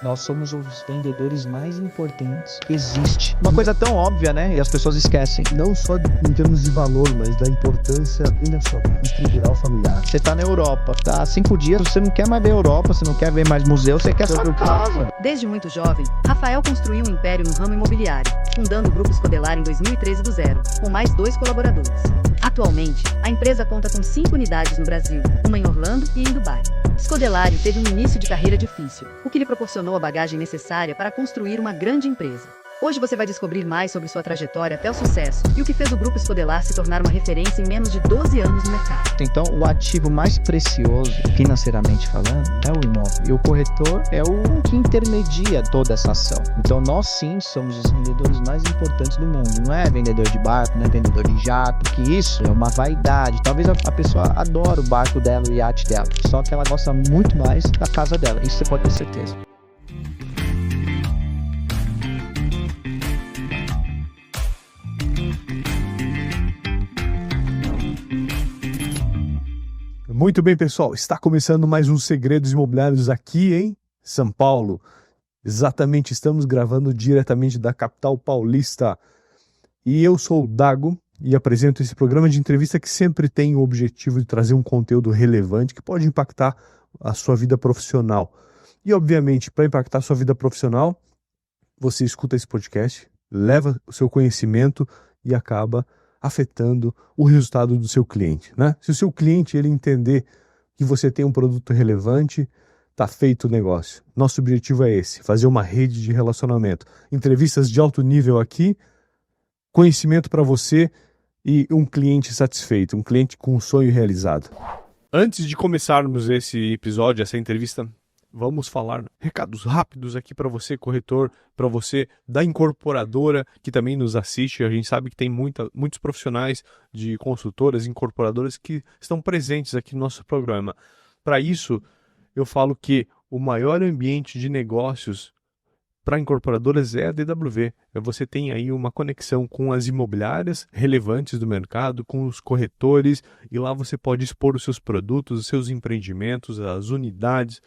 Nós somos os vendedores mais importantes que existe. Uma coisa tão óbvia, né? E as pessoas esquecem. Não só em termos de valor, mas da importância, olha só, estrutural familiar. Você tá na Europa, tá há 5 dias, você não quer mais ver a Europa, você não quer ver mais museu, você quer sua casa. Desde muito jovem, Rafael construiu um império no ramo imobiliário, fundando o Grupo Escodelar em 2013 do zero, com mais 2 colaboradores. Atualmente, a empresa conta com 5 unidades no Brasil, uma em Orlando e em Dubai. Scodelário teve um início de carreira difícil, o que lhe proporcionou a bagagem necessária para construir uma grande empresa. Hoje você vai descobrir mais sobre sua trajetória até o sucesso e o que fez o Grupo Escodelar se tornar uma referência em menos de 12 anos no mercado. Então, o ativo mais precioso, financeiramente falando, é o imóvel. E o corretor é o que intermedia toda essa ação. Então, nós sim somos os vendedores mais importantes do mundo. Não é vendedor de barco, não é vendedor de jato, que isso é uma vaidade. Talvez a pessoa adore o barco dela, o iate dela. Só que ela gosta muito mais da casa dela. Isso você pode ter certeza. Muito bem, pessoal. Está começando mais um Segredos Imobiliários aqui em São Paulo. Exatamente, estamos gravando diretamente da capital paulista. E eu sou o Dago e apresento esse programa de entrevista que sempre tem o objetivo de trazer um conteúdo relevante que pode impactar a sua vida profissional. E, obviamente, para impactar a sua vida profissional, você escuta esse podcast, leva o seu conhecimento e acaba afetando o resultado do seu cliente, né? Se o seu cliente ele entender que você tem um produto relevante, tá feito o negócio. Nosso objetivo é esse, fazer uma rede de relacionamento. Entrevistas de alto nível aqui, conhecimento para você e um cliente satisfeito, um cliente com um sonho realizado. Antes de começarmos esse episódio, essa entrevista, vamos falar recados rápidos aqui para você, corretor, para você da incorporadora que também nos assiste. A gente sabe que tem muitos profissionais de consultoras, incorporadoras que estão presentes aqui no nosso programa. Para isso, eu falo que o maior ambiente de negócios para incorporadoras é a DW. Você tem aí uma conexão com as imobiliárias relevantes do mercado, com os corretores, e lá você pode expor os seus produtos, os seus empreendimentos, as unidades,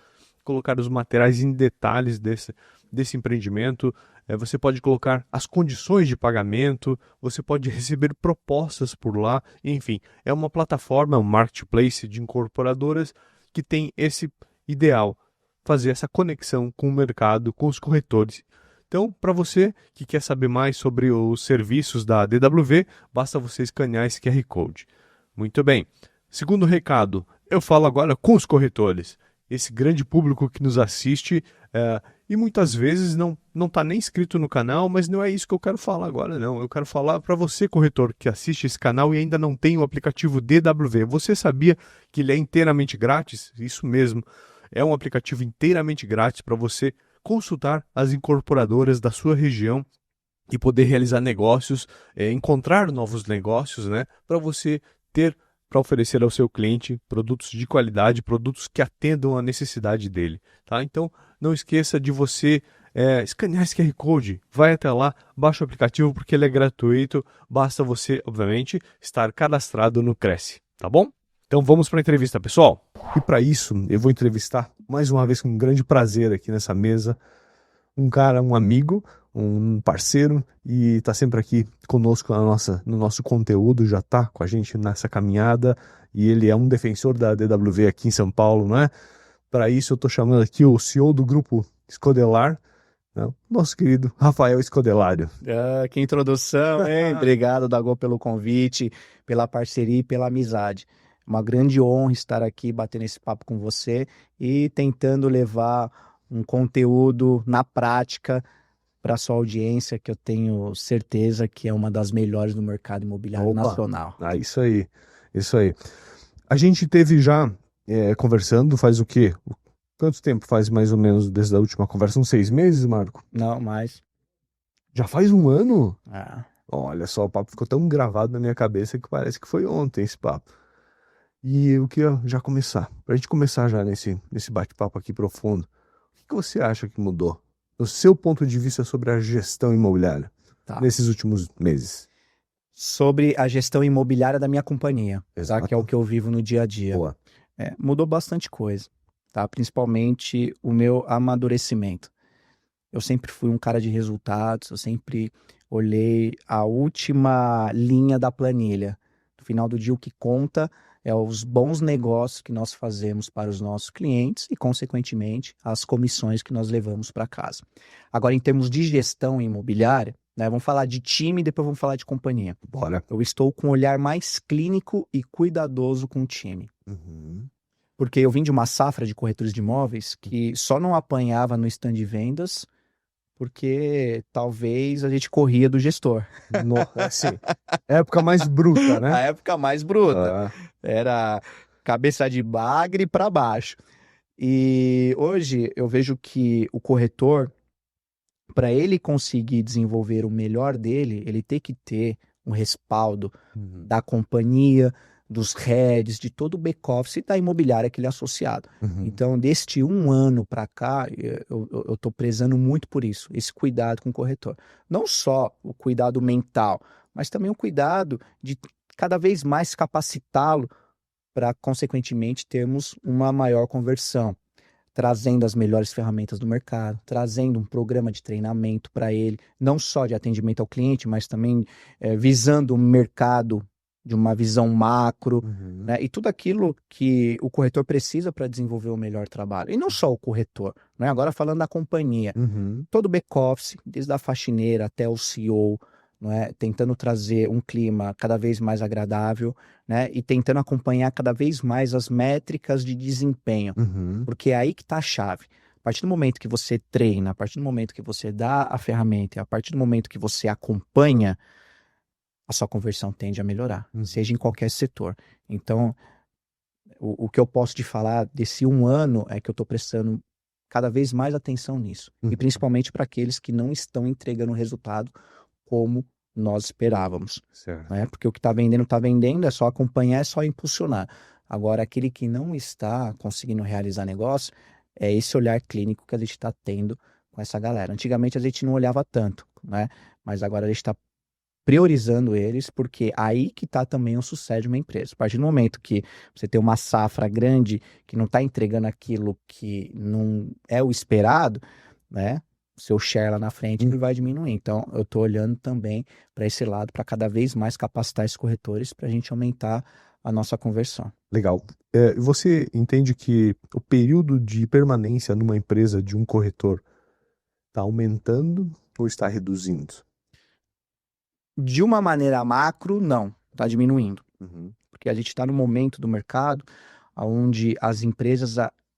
colocar os materiais em detalhes desse empreendimento, você pode colocar as condições de pagamento, você pode receber propostas por lá, enfim, é uma plataforma, um marketplace de incorporadoras que tem esse ideal, fazer essa conexão com o mercado, com os corretores. Então, para você que quer saber mais sobre os serviços da DW, basta você escanear esse QR Code. Muito bem. Segundo recado, eu falo agora com os corretores. Esse grande público que nos assiste e muitas vezes não está nem inscrito no canal, mas não é isso que eu quero falar agora, não. Eu quero falar para você, corretor, que assiste esse canal e ainda não tem o aplicativo DW. Você sabia que ele é inteiramente grátis? Isso mesmo, é um aplicativo inteiramente grátis para você consultar as incorporadoras da sua região e poder realizar negócios, encontrar novos negócios, né, para você ter para oferecer ao seu cliente produtos de qualidade, produtos que atendam a necessidade dele. Tá? Então, não esqueça de você escanear esse QR Code, vai até lá, baixa o aplicativo porque ele é gratuito, basta você, obviamente, estar cadastrado no Cresce, tá bom? Então vamos para a entrevista, pessoal. E para isso, eu vou entrevistar mais uma vez com um grande prazer aqui nessa mesa, um cara, um amigo, um parceiro, e está sempre aqui conosco no nosso conteúdo, já está com a gente nessa caminhada, e ele é um defensor da DW aqui em São Paulo, não é? Para isso eu estou chamando aqui o CEO do Grupo Escodelar, né? Nosso querido Rafael Escodelário. Que introdução, hein? Obrigado, Dago, pelo convite, pela parceria e pela amizade. Uma grande honra estar aqui batendo esse papo com você e tentando levar um conteúdo na prática para a sua audiência, que eu tenho certeza que é uma das melhores no mercado imobiliário nacional. Isso aí, isso aí. A gente teve já conversando, faz o quê? Quanto tempo faz mais ou menos desde a última conversa? Uns 6 meses, Marco? Não, mais. Já faz 1 ano? Ah. Olha só, o papo ficou tão gravado na minha cabeça que parece que foi ontem esse papo. E eu queria já começar, pra gente começar já nesse bate-papo aqui profundo. O que você acha que mudou? Do seu ponto de vista sobre a gestão imobiliária nesses últimos meses? Sobre a gestão imobiliária da minha companhia, tá? Que é o que eu vivo no dia a dia. Boa. Mudou bastante coisa, tá? Principalmente o meu amadurecimento. eu sempre fui um cara de resultados, eu sempre olhei a última linha da planilha. No final do dia, o que conta é os bons negócios que nós fazemos para os nossos clientes e, consequentemente, as comissões que nós levamos para casa. Agora, em termos de gestão imobiliária, né, vamos falar de time e depois vamos falar de companhia. Bora. Eu estou com um olhar mais clínico e cuidadoso com o time. Uhum. Porque eu vim de uma safra de corretores de imóveis que só não apanhava no stand de vendas porque talvez a gente corria do gestor. Assim, época mais bruta, A né? época mais bruta. Ah, Era cabeça de bagre para baixo. E hoje eu vejo que o corretor, para ele conseguir desenvolver o melhor dele, ele tem que ter um respaldo uhum. da companhia, dos heads, de todo o back-office e da imobiliária que ele é associado. Uhum. Então, deste um ano para cá, eu estou prezando muito por isso, esse cuidado com o corretor. Não só o cuidado mental, mas também o cuidado de cada vez mais capacitá-lo para, consequentemente, termos uma maior conversão, trazendo as melhores ferramentas do mercado, trazendo um programa de treinamento para ele, não só de atendimento ao cliente, mas também visando o mercado de uma visão macro, Uhum. né? E tudo aquilo que o corretor precisa para desenvolver o melhor trabalho. E não só o corretor, né? Agora falando da companhia, Uhum. todo o back-office, desde a faxineira até o CEO, não é? Tentando trazer um clima cada vez mais agradável, né? E tentando acompanhar cada vez mais as métricas de desempenho, Uhum. porque é aí que está a chave. A partir do momento que você treina, a partir do momento que você dá a ferramenta, a partir do momento que você acompanha, a sua conversão tende a melhorar, seja em qualquer setor. Então, o que eu posso te falar desse um ano é que eu estou prestando cada vez mais atenção nisso. E principalmente para aqueles que não estão entregando o resultado como nós esperávamos. Certo. Né? Porque o que está vendendo, é só acompanhar, é só impulsionar. Agora, aquele que não está conseguindo realizar negócio, é esse olhar clínico que a gente está tendo com essa galera. Antigamente a gente não olhava tanto, né? Mas agora a gente está priorizando eles, porque aí que está também o sucesso de uma empresa. A partir do momento que você tem uma safra grande que não está entregando aquilo que não é o esperado, né? O seu share lá na frente ele vai diminuir. Então, eu estou olhando também para esse lado, para cada vez mais capacitar esses corretores para a gente aumentar a nossa conversão. Legal. Você entende que o período de permanência numa empresa de um corretor está aumentando ou está reduzindo? De uma maneira macro, não, está diminuindo. Uhum. Porque a gente está no momento do mercado onde as empresas,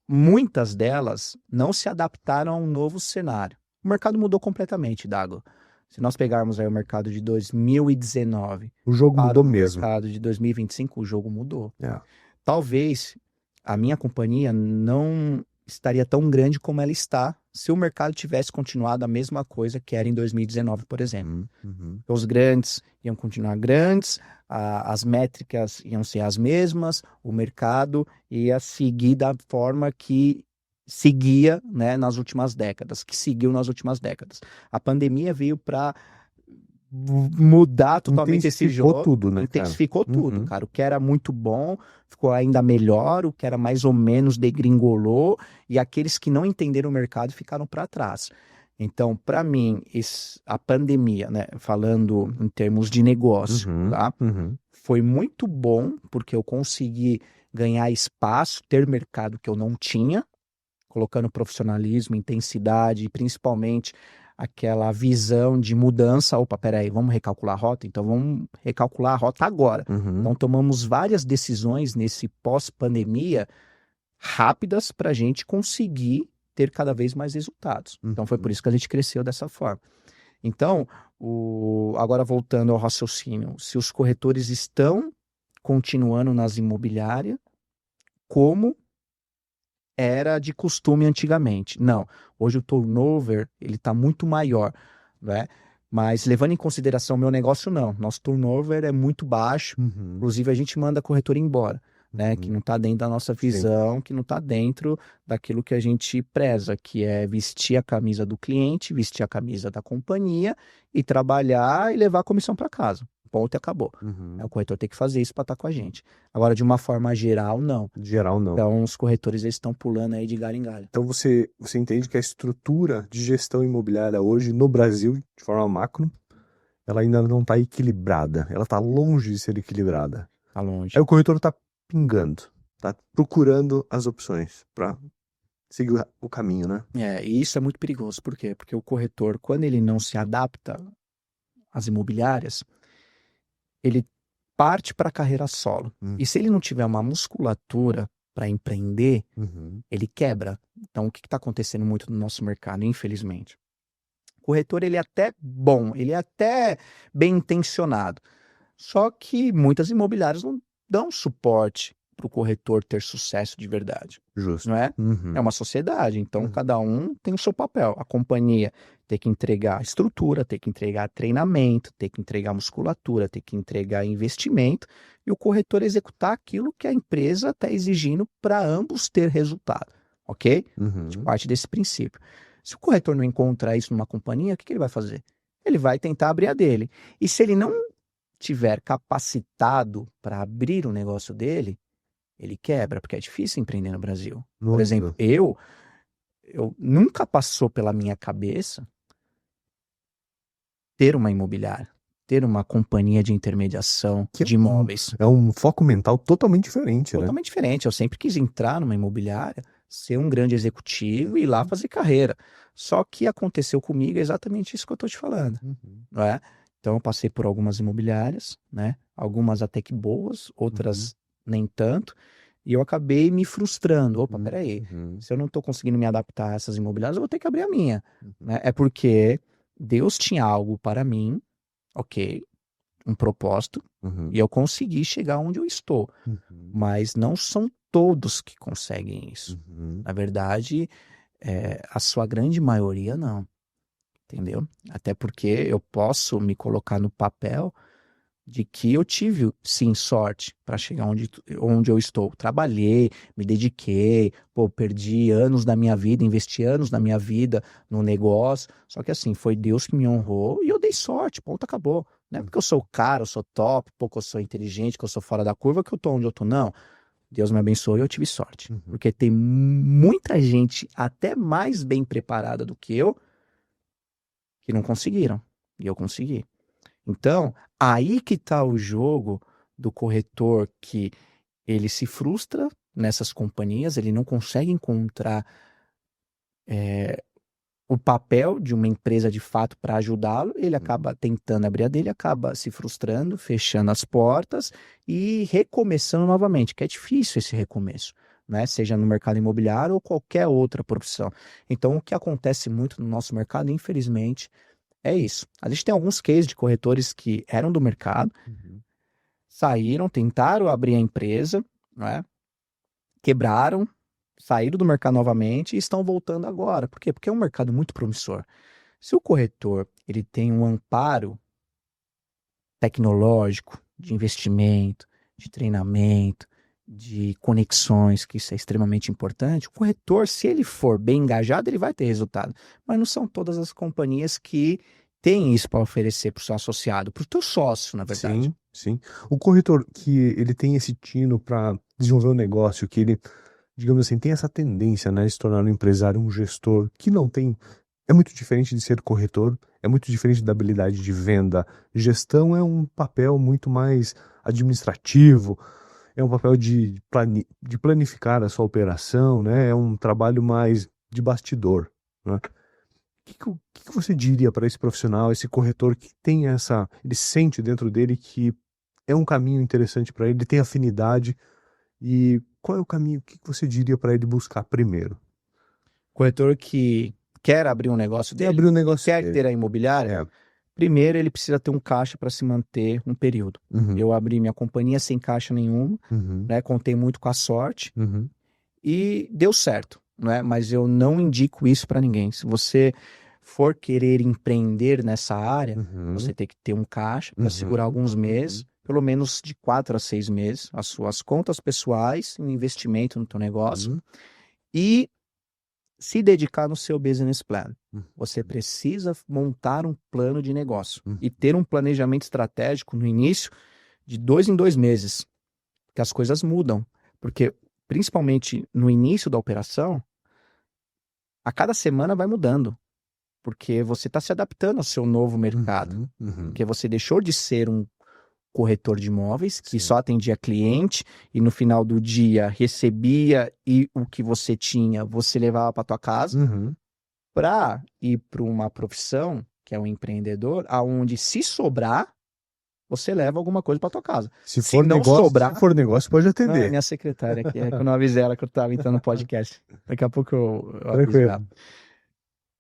muitas delas, não se adaptaram a um novo cenário. O mercado mudou completamente, Dago. Se nós pegarmos aí o mercado de 2019, O jogo para mudou o mesmo. mercado de 2025, o jogo mudou. É. Talvez a minha companhia não estaria tão grande como ela está se o mercado tivesse continuado a mesma coisa que era em 2019, por exemplo. Uhum. Os grandes iam continuar grandes, as métricas iam ser as mesmas, o mercado ia seguir da forma que seguia, né, nas últimas décadas, que seguiu nas últimas décadas. A pandemia veio para mudar totalmente esse jogo. Tudo, né, Intensificou cara? tudo, Uhum. cara. O que era muito bom ficou ainda melhor, o que era mais ou menos degringolou, e aqueles que não entenderam o mercado ficaram para trás. Então, para mim, a pandemia, né, falando em termos de negócio, Uhum. tá? Uhum. Foi muito bom, porque eu consegui ganhar espaço, ter mercado que eu não tinha, colocando profissionalismo, intensidade e principalmente aquela visão de mudança. Opa, peraí, vamos recalcular a rota? Então vamos recalcular a rota agora. Uhum. Então tomamos várias decisões nesse pós-pandemia rápidas para a gente conseguir ter cada vez mais resultados. Então foi por isso que a gente cresceu dessa forma. Então, agora voltando ao raciocínio, se os corretores estão continuando nas imobiliárias, como era de costume antigamente. Não, hoje o turnover ele está muito maior, né? Mas levando em consideração o meu negócio, não. Nosso turnover é muito baixo, Uhum. inclusive a gente manda corretor embora, né? Que não está dentro da nossa visão, que não está dentro daquilo que a gente preza, que é vestir a camisa do cliente, vestir a camisa da companhia e trabalhar e levar a comissão para casa. ponto e acabou. Uhum. O corretor tem que fazer isso para estar com a gente. Agora, de uma forma geral, não. Geral, não. Então, os corretores eles estão pulando aí de galho em galho. Então você entende que a estrutura de gestão imobiliária hoje no Brasil, de forma macro, ela ainda não está equilibrada. Ela está longe de ser equilibrada. Tá longe. Aí o corretor está pingando, está procurando as opções para seguir o caminho, né? E isso é muito perigoso. Por quê? Porque o corretor, quando ele não se adapta às imobiliárias, ele parte para a carreira solo. E se ele não tiver uma musculatura para empreender, ele quebra. Então, o que está acontecendo muito no nosso mercado, infelizmente? O corretor, ele é até bom, ele é até bem intencionado. Só que muitas imobiliárias não dão suporte para o corretor ter sucesso de verdade. Justo. Não é? Uhum. É uma sociedade, então cada um tem o seu papel. A companhia tem que entregar estrutura, tem que entregar treinamento, tem que entregar musculatura, tem que entregar investimento, e o corretor executar aquilo que a empresa está exigindo para ambos ter resultado, ok? De parte desse princípio. Se o corretor não encontra isso numa companhia, o que ele vai fazer? Ele vai tentar abrir a dele. E se ele não tiver capacitado para abrir o negócio dele, ele quebra, porque é difícil empreender no Brasil. Por exemplo, eu nunca passou pela minha cabeça ter uma imobiliária, ter uma companhia de intermediação de imóveis. É um foco mental totalmente diferente, né? Totalmente diferente. Eu sempre quis entrar numa imobiliária, ser um grande executivo e ir lá fazer carreira. Só que aconteceu comigo exatamente isso que eu estou te falando. Não é? Então eu passei por algumas imobiliárias, né? Algumas até que boas, outras nem tanto. E eu acabei me frustrando. Opa, peraí. Se eu não estou conseguindo me adaptar a essas imobiliárias, eu vou ter que abrir a minha. Né? É porque Deus tinha algo para mim, ok? Um propósito. E eu consegui chegar onde eu estou. Mas não são todos que conseguem isso. Na verdade, a sua grande maioria não. Entendeu? Até porque eu posso me colocar no papel de que eu tive, sim, sorte para chegar onde eu estou. Trabalhei, me dediquei, perdi anos da minha vida, investi anos da minha vida no negócio. Só que assim, foi Deus que me honrou e eu dei sorte, ponto, acabou. Não é porque eu sou cara, eu sou top, que eu sou inteligente, que eu sou fora da curva, que eu tô onde eu tô, não. Deus me abençoou e eu tive sorte. Porque tem muita gente até mais bem preparada do que eu que não conseguiram. E eu consegui. Então, aí que está o jogo do corretor, que ele se frustra nessas companhias, ele não consegue encontrar o papel de uma empresa de fato para ajudá-lo, ele acaba tentando abrir a dele, acaba se frustrando, fechando as portas e recomeçando novamente, que é difícil esse recomeço, né? Seja no mercado imobiliário ou qualquer outra profissão. Então, o que acontece muito no nosso mercado, infelizmente, é isso. A gente tem alguns cases de corretores que eram do mercado, saíram, tentaram abrir a empresa, né? Quebraram, saíram do mercado novamente e estão voltando agora. Por quê? Porque é um mercado muito promissor. Se o corretor ele tem um amparo tecnológico, de investimento, de treinamento, de conexões, que isso é extremamente importante, o corretor, se ele for bem engajado, ele vai ter resultado. Mas não são todas as companhias que têm isso para oferecer para o seu associado, para o teu sócio, na verdade. Sim, sim. O corretor que ele tem esse tino para desenvolver um negócio, que ele, digamos assim, tem essa tendência, né, de se tornar um empresário, um gestor, que não tem... É muito diferente de ser corretor, é muito diferente da habilidade de venda. Gestão é um papel muito mais administrativo, é um papel de planificar a sua operação, né? É um trabalho mais de bastidor, né? O que você diria para esse profissional, esse corretor que tem ele sente dentro dele que é um caminho interessante para ele tem afinidade, e qual é o caminho, o que você diria para ele buscar primeiro? Corretor que quer abrir um negócio dele, abrir um negócio quer dele. ter a imobiliária, primeiro ele precisa ter um caixa para se manter um período. Eu abri minha companhia sem caixa nenhuma, né? Contei muito com a sorte e deu certo, né? Mas eu não indico isso para ninguém. Se você for querer empreender nessa área, você tem que ter um caixa para segurar alguns meses, pelo menos de 4 a 6 meses, as suas contas pessoais, um investimento no teu negócio. E se dedicar no seu business plan. Você precisa montar um plano de negócio e ter um planejamento estratégico no início de 2 em 2 meses, porque as coisas mudam. Porque, principalmente no início da operação, a cada semana vai mudando, porque você está se adaptando ao seu novo mercado, porque você deixou de ser um corretor de imóveis que só atendia cliente e no final do dia recebia e o que você tinha você levava para tua casa, para ir para uma profissão que é um empreendedor, aonde se sobrar você leva alguma coisa para tua casa. Se Se for não negócio, sobrar- se for negócio, pode Não, é atender. minha secretária aqui, é que eu não avisei ela que eu estava entrando no podcast. Daqui a pouco eu aviso Tranquilo. ela.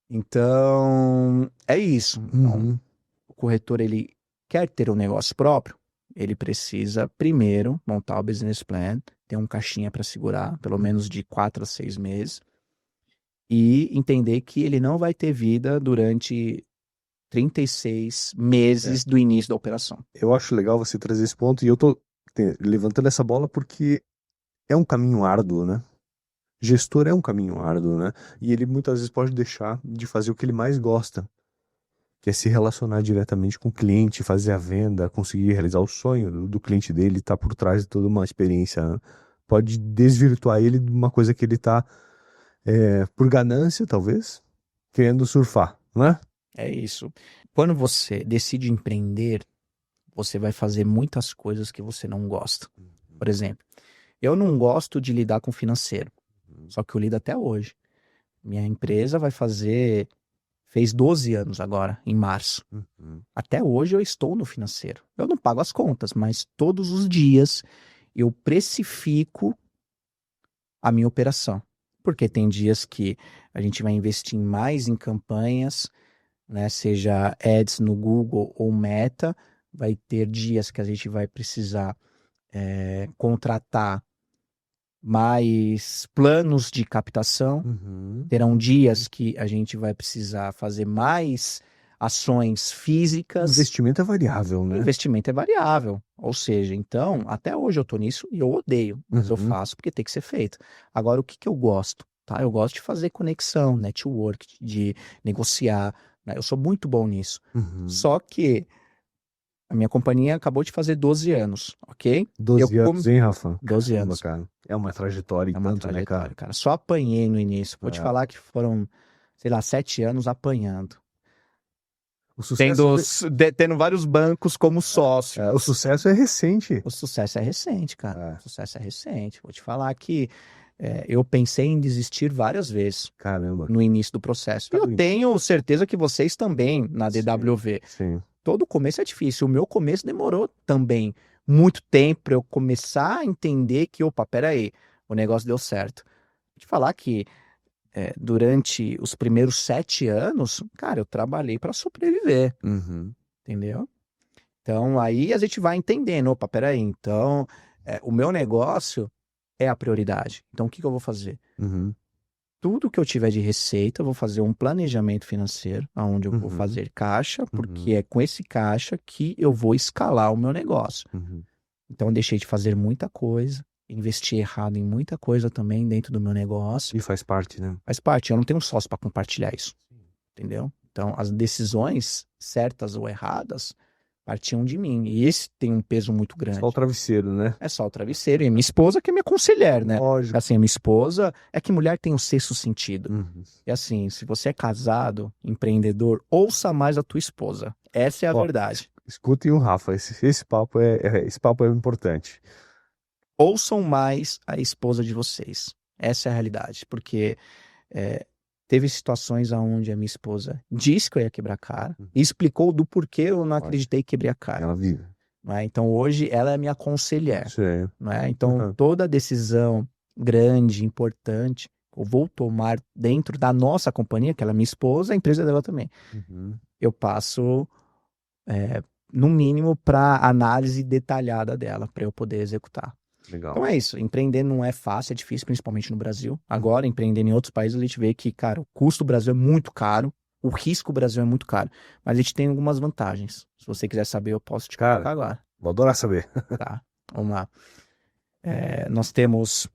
Então, é isso. Então, o corretor, ele quer ter um negócio próprio, ele precisa primeiro montar o business plan, ter um caixinha para segurar, pelo menos de 4 a 6 meses, e entender que ele não vai ter vida durante 36 meses do início da operação. Eu acho legal você trazer esse ponto e eu tô levantando essa bola porque é um caminho árduo, né? Gestor é um caminho árduo, né? E ele muitas vezes pode deixar de fazer o que ele mais gosta, que é se relacionar diretamente com o cliente, fazer a venda, conseguir realizar o sonho do cliente dele, tá por trás de toda uma experiência, né? Pode desvirtuar ele de uma coisa que ele tá, por ganância, talvez, querendo surfar, né? É isso. Quando você decide empreender, você vai fazer muitas coisas que você não gosta. Por exemplo, eu não gosto de lidar com financeiro, só que eu lido até hoje. Minha empresa fez 12 anos agora, em março. Até hoje eu estou no financeiro. Eu não pago as contas, mas todos os dias eu precifico a minha operação. Porque tem dias que a gente vai investir mais em campanhas, né, seja ads no Google ou Meta. Vai ter dias que a gente vai precisar contratar mais planos de captação. Terão dias que a gente vai precisar fazer mais ações O físicas. investimento é variável, né? Investimento é variável. Ou seja, então, até hoje eu tô nisso e eu odeio, mas eu faço porque tem que ser feito. Agora, o que que eu gosto? Tá? Eu gosto de fazer conexão, network, de negociar, né? Eu sou muito bom nisso. Só que a minha companhia acabou de fazer 12 anos, ok? 12 anos, hein, Rafa? 12 Caramba, anos. cara. É uma trajetória e É uma tanto, né, trajetória, cara? Só apanhei no início. Vou te É. falar que foram, sei lá, 7 anos apanhando. O sucesso, Tendo vários bancos como sócio. o sucesso é recente. O sucesso é recente, cara. É. O sucesso é recente. Vou te falar que eu pensei em desistir várias vezes Caramba. no início do processo. E Tá eu doido. tenho certeza que vocês também, na Sim. DWV. Sim. Todo começo é difícil. O meu começo demorou também muito tempo para eu começar a entender que, opa, peraí, o negócio deu certo. Vou te falar que durante os primeiros 7 anos, cara, eu trabalhei para sobreviver, entendeu? Então, aí a gente vai entendendo, opa, peraí, então, o meu negócio é a prioridade. Então, o que que eu vou fazer? Tudo que eu tiver de receita, eu vou fazer um planejamento financeiro, onde eu vou fazer caixa, porque é com esse caixa que eu vou escalar o meu negócio. Então, eu deixei de fazer muita coisa, investi errado em muita coisa também dentro do meu negócio. E faz parte, né? Faz parte, eu não tenho um sócio para compartilhar isso, entendeu? Então, as decisões, certas ou erradas, partiam de mim. E esse tem um peso muito grande. Só o travesseiro, né? É só o travesseiro. E minha esposa que é minha conselheira, né? Lógico. Assim, a minha esposa é que mulher tem o sexto sentido. E assim, se você é casado, empreendedor, ouça mais a tua esposa. Essa é a verdade. Escutem o Rafa, esse papo esse papo é importante. Ouçam mais a esposa de vocês. Essa é a realidade. Porque teve situações onde a minha esposa disse que eu ia quebrar a cara e explicou do porquê eu não acreditei que quebrei a cara. Ela vive. Não é? Então hoje ela é minha conselheira. Isso é. Não é? Então toda decisão grande, importante, eu vou tomar dentro da nossa companhia, que ela é minha esposa, a empresa dela também. Eu passo, no mínimo, para análise detalhada dela, para eu poder executar. Legal. Então é isso, empreender não é fácil, é difícil, principalmente no Brasil. Agora, empreendendo em outros países, a gente vê que, cara, o custo do Brasil é muito caro, o risco do Brasil é muito caro, mas a gente tem algumas vantagens. Se você quiser saber, eu posso te contar agora. Vou adorar saber. Tá, vamos lá. Nós temos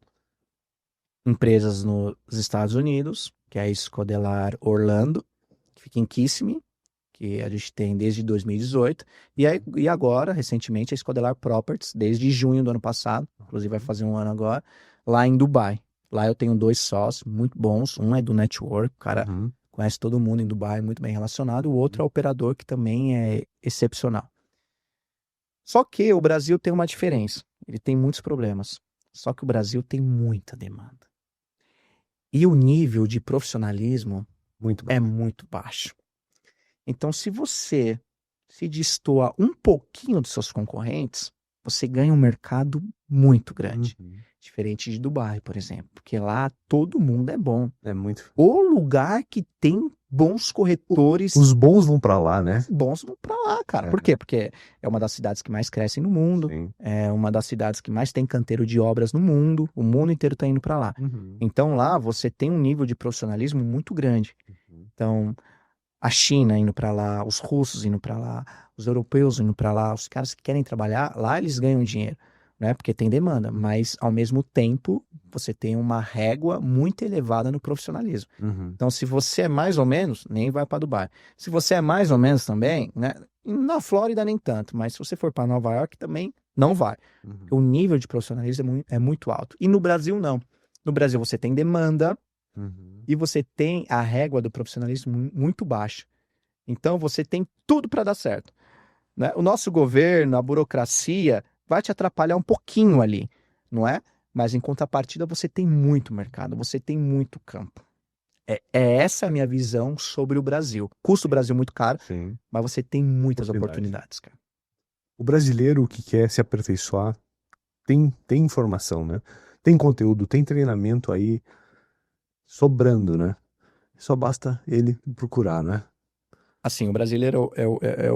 empresas nos Estados Unidos, que é a Escodelar Orlando, que fica em Kissimmee, que a gente tem desde 2018, e agora, recentemente, a Escodelar Properties, desde junho do ano passado, inclusive vai fazer um ano agora, lá em Dubai. Lá eu tenho 2 sócios muito bons, um é do network, o cara Uhum. conhece todo mundo em Dubai, muito bem relacionado, o outro é operador que também é excepcional. Só que o Brasil tem uma diferença, ele tem muitos problemas, só que o Brasil tem muita demanda. E o nível de profissionalismo Muito bom. é muito baixo. Então, se você se destoa um pouquinho dos seus concorrentes, você ganha um mercado muito grande. Uhum. Diferente de Dubai, por exemplo, porque lá todo mundo é bom. É muito. O lugar que tem bons corretores Os bons vão pra lá, né? bons vão pra lá, cara. É. Por quê? Porque é uma das cidades que mais crescem no mundo, Sim. é uma das cidades que mais tem canteiro de obras no mundo, o mundo inteiro tá indo pra lá. Uhum. Então lá você tem um nível de profissionalismo muito grande. Uhum. Então, a China indo pra lá, os russos indo pra lá, os europeus indo pra lá, os caras que querem trabalhar, lá eles ganham dinheiro, né? Porque tem demanda, mas ao mesmo tempo você tem uma régua muito elevada no profissionalismo. Uhum. Então, se você é mais ou menos, nem vai pra Dubai. Se você é mais ou menos também, né? Na Flórida nem tanto, mas se você for pra Nova York também não vai. Uhum. O nível de profissionalismo é muito alto. E no Brasil não. No Brasil você tem demanda, Uhum. e você tem a régua do profissionalismo muito baixa. Então você tem tudo para dar certo, né? O nosso governo, a burocracia, vai te atrapalhar um pouquinho ali, não é? Mas em contrapartida você tem muito mercado, você tem muito campo. Essa a minha visão sobre o Brasil. Custa o Brasil muito caro, Sim. mas você tem muitas Oportunidades. oportunidades, cara. O brasileiro que quer se aperfeiçoar tem informação, né? Tem conteúdo, tem treinamento aí sobrando, né? Só basta ele procurar, né? Assim, o brasileiro é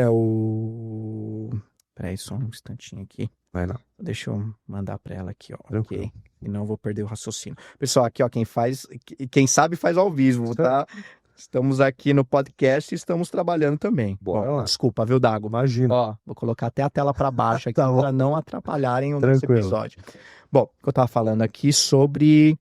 o... Peraí, só um instantinho aqui. Vai lá. Deixa eu mandar para ela aqui, ó. Tranquilo. Ok. Senão eu vou perder o raciocínio. Pessoal, aqui, ó, quem sabe faz ao vivo, tá? Estamos aqui no podcast e estamos trabalhando também. Bora Ó, lá. desculpa, viu, Dago? Imagina. Ó, vou colocar até a tela para baixo aqui Tá bom. para não atrapalharem o nosso Tranquilo. episódio. Bom, o que eu tava falando aqui sobre,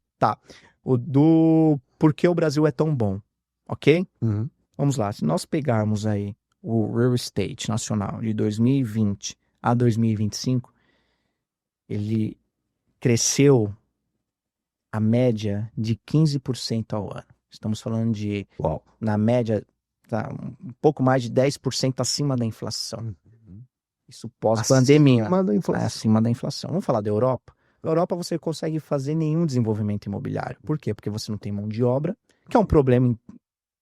do porquê o Brasil é tão bom, ok? Uhum. Vamos lá, se nós pegarmos aí o real estate nacional de 2020 a 2025, ele cresceu a média de 15% ao ano. Estamos falando de, Uau. na média, um pouco mais de 10% acima da inflação. Uhum. Isso pós-pandemia. Acima da inflação. Acima da inflação. Vamos falar da Europa? Na Europa você consegue fazer nenhum desenvolvimento imobiliário. Por quê? Porque você não tem mão de obra, que é um problema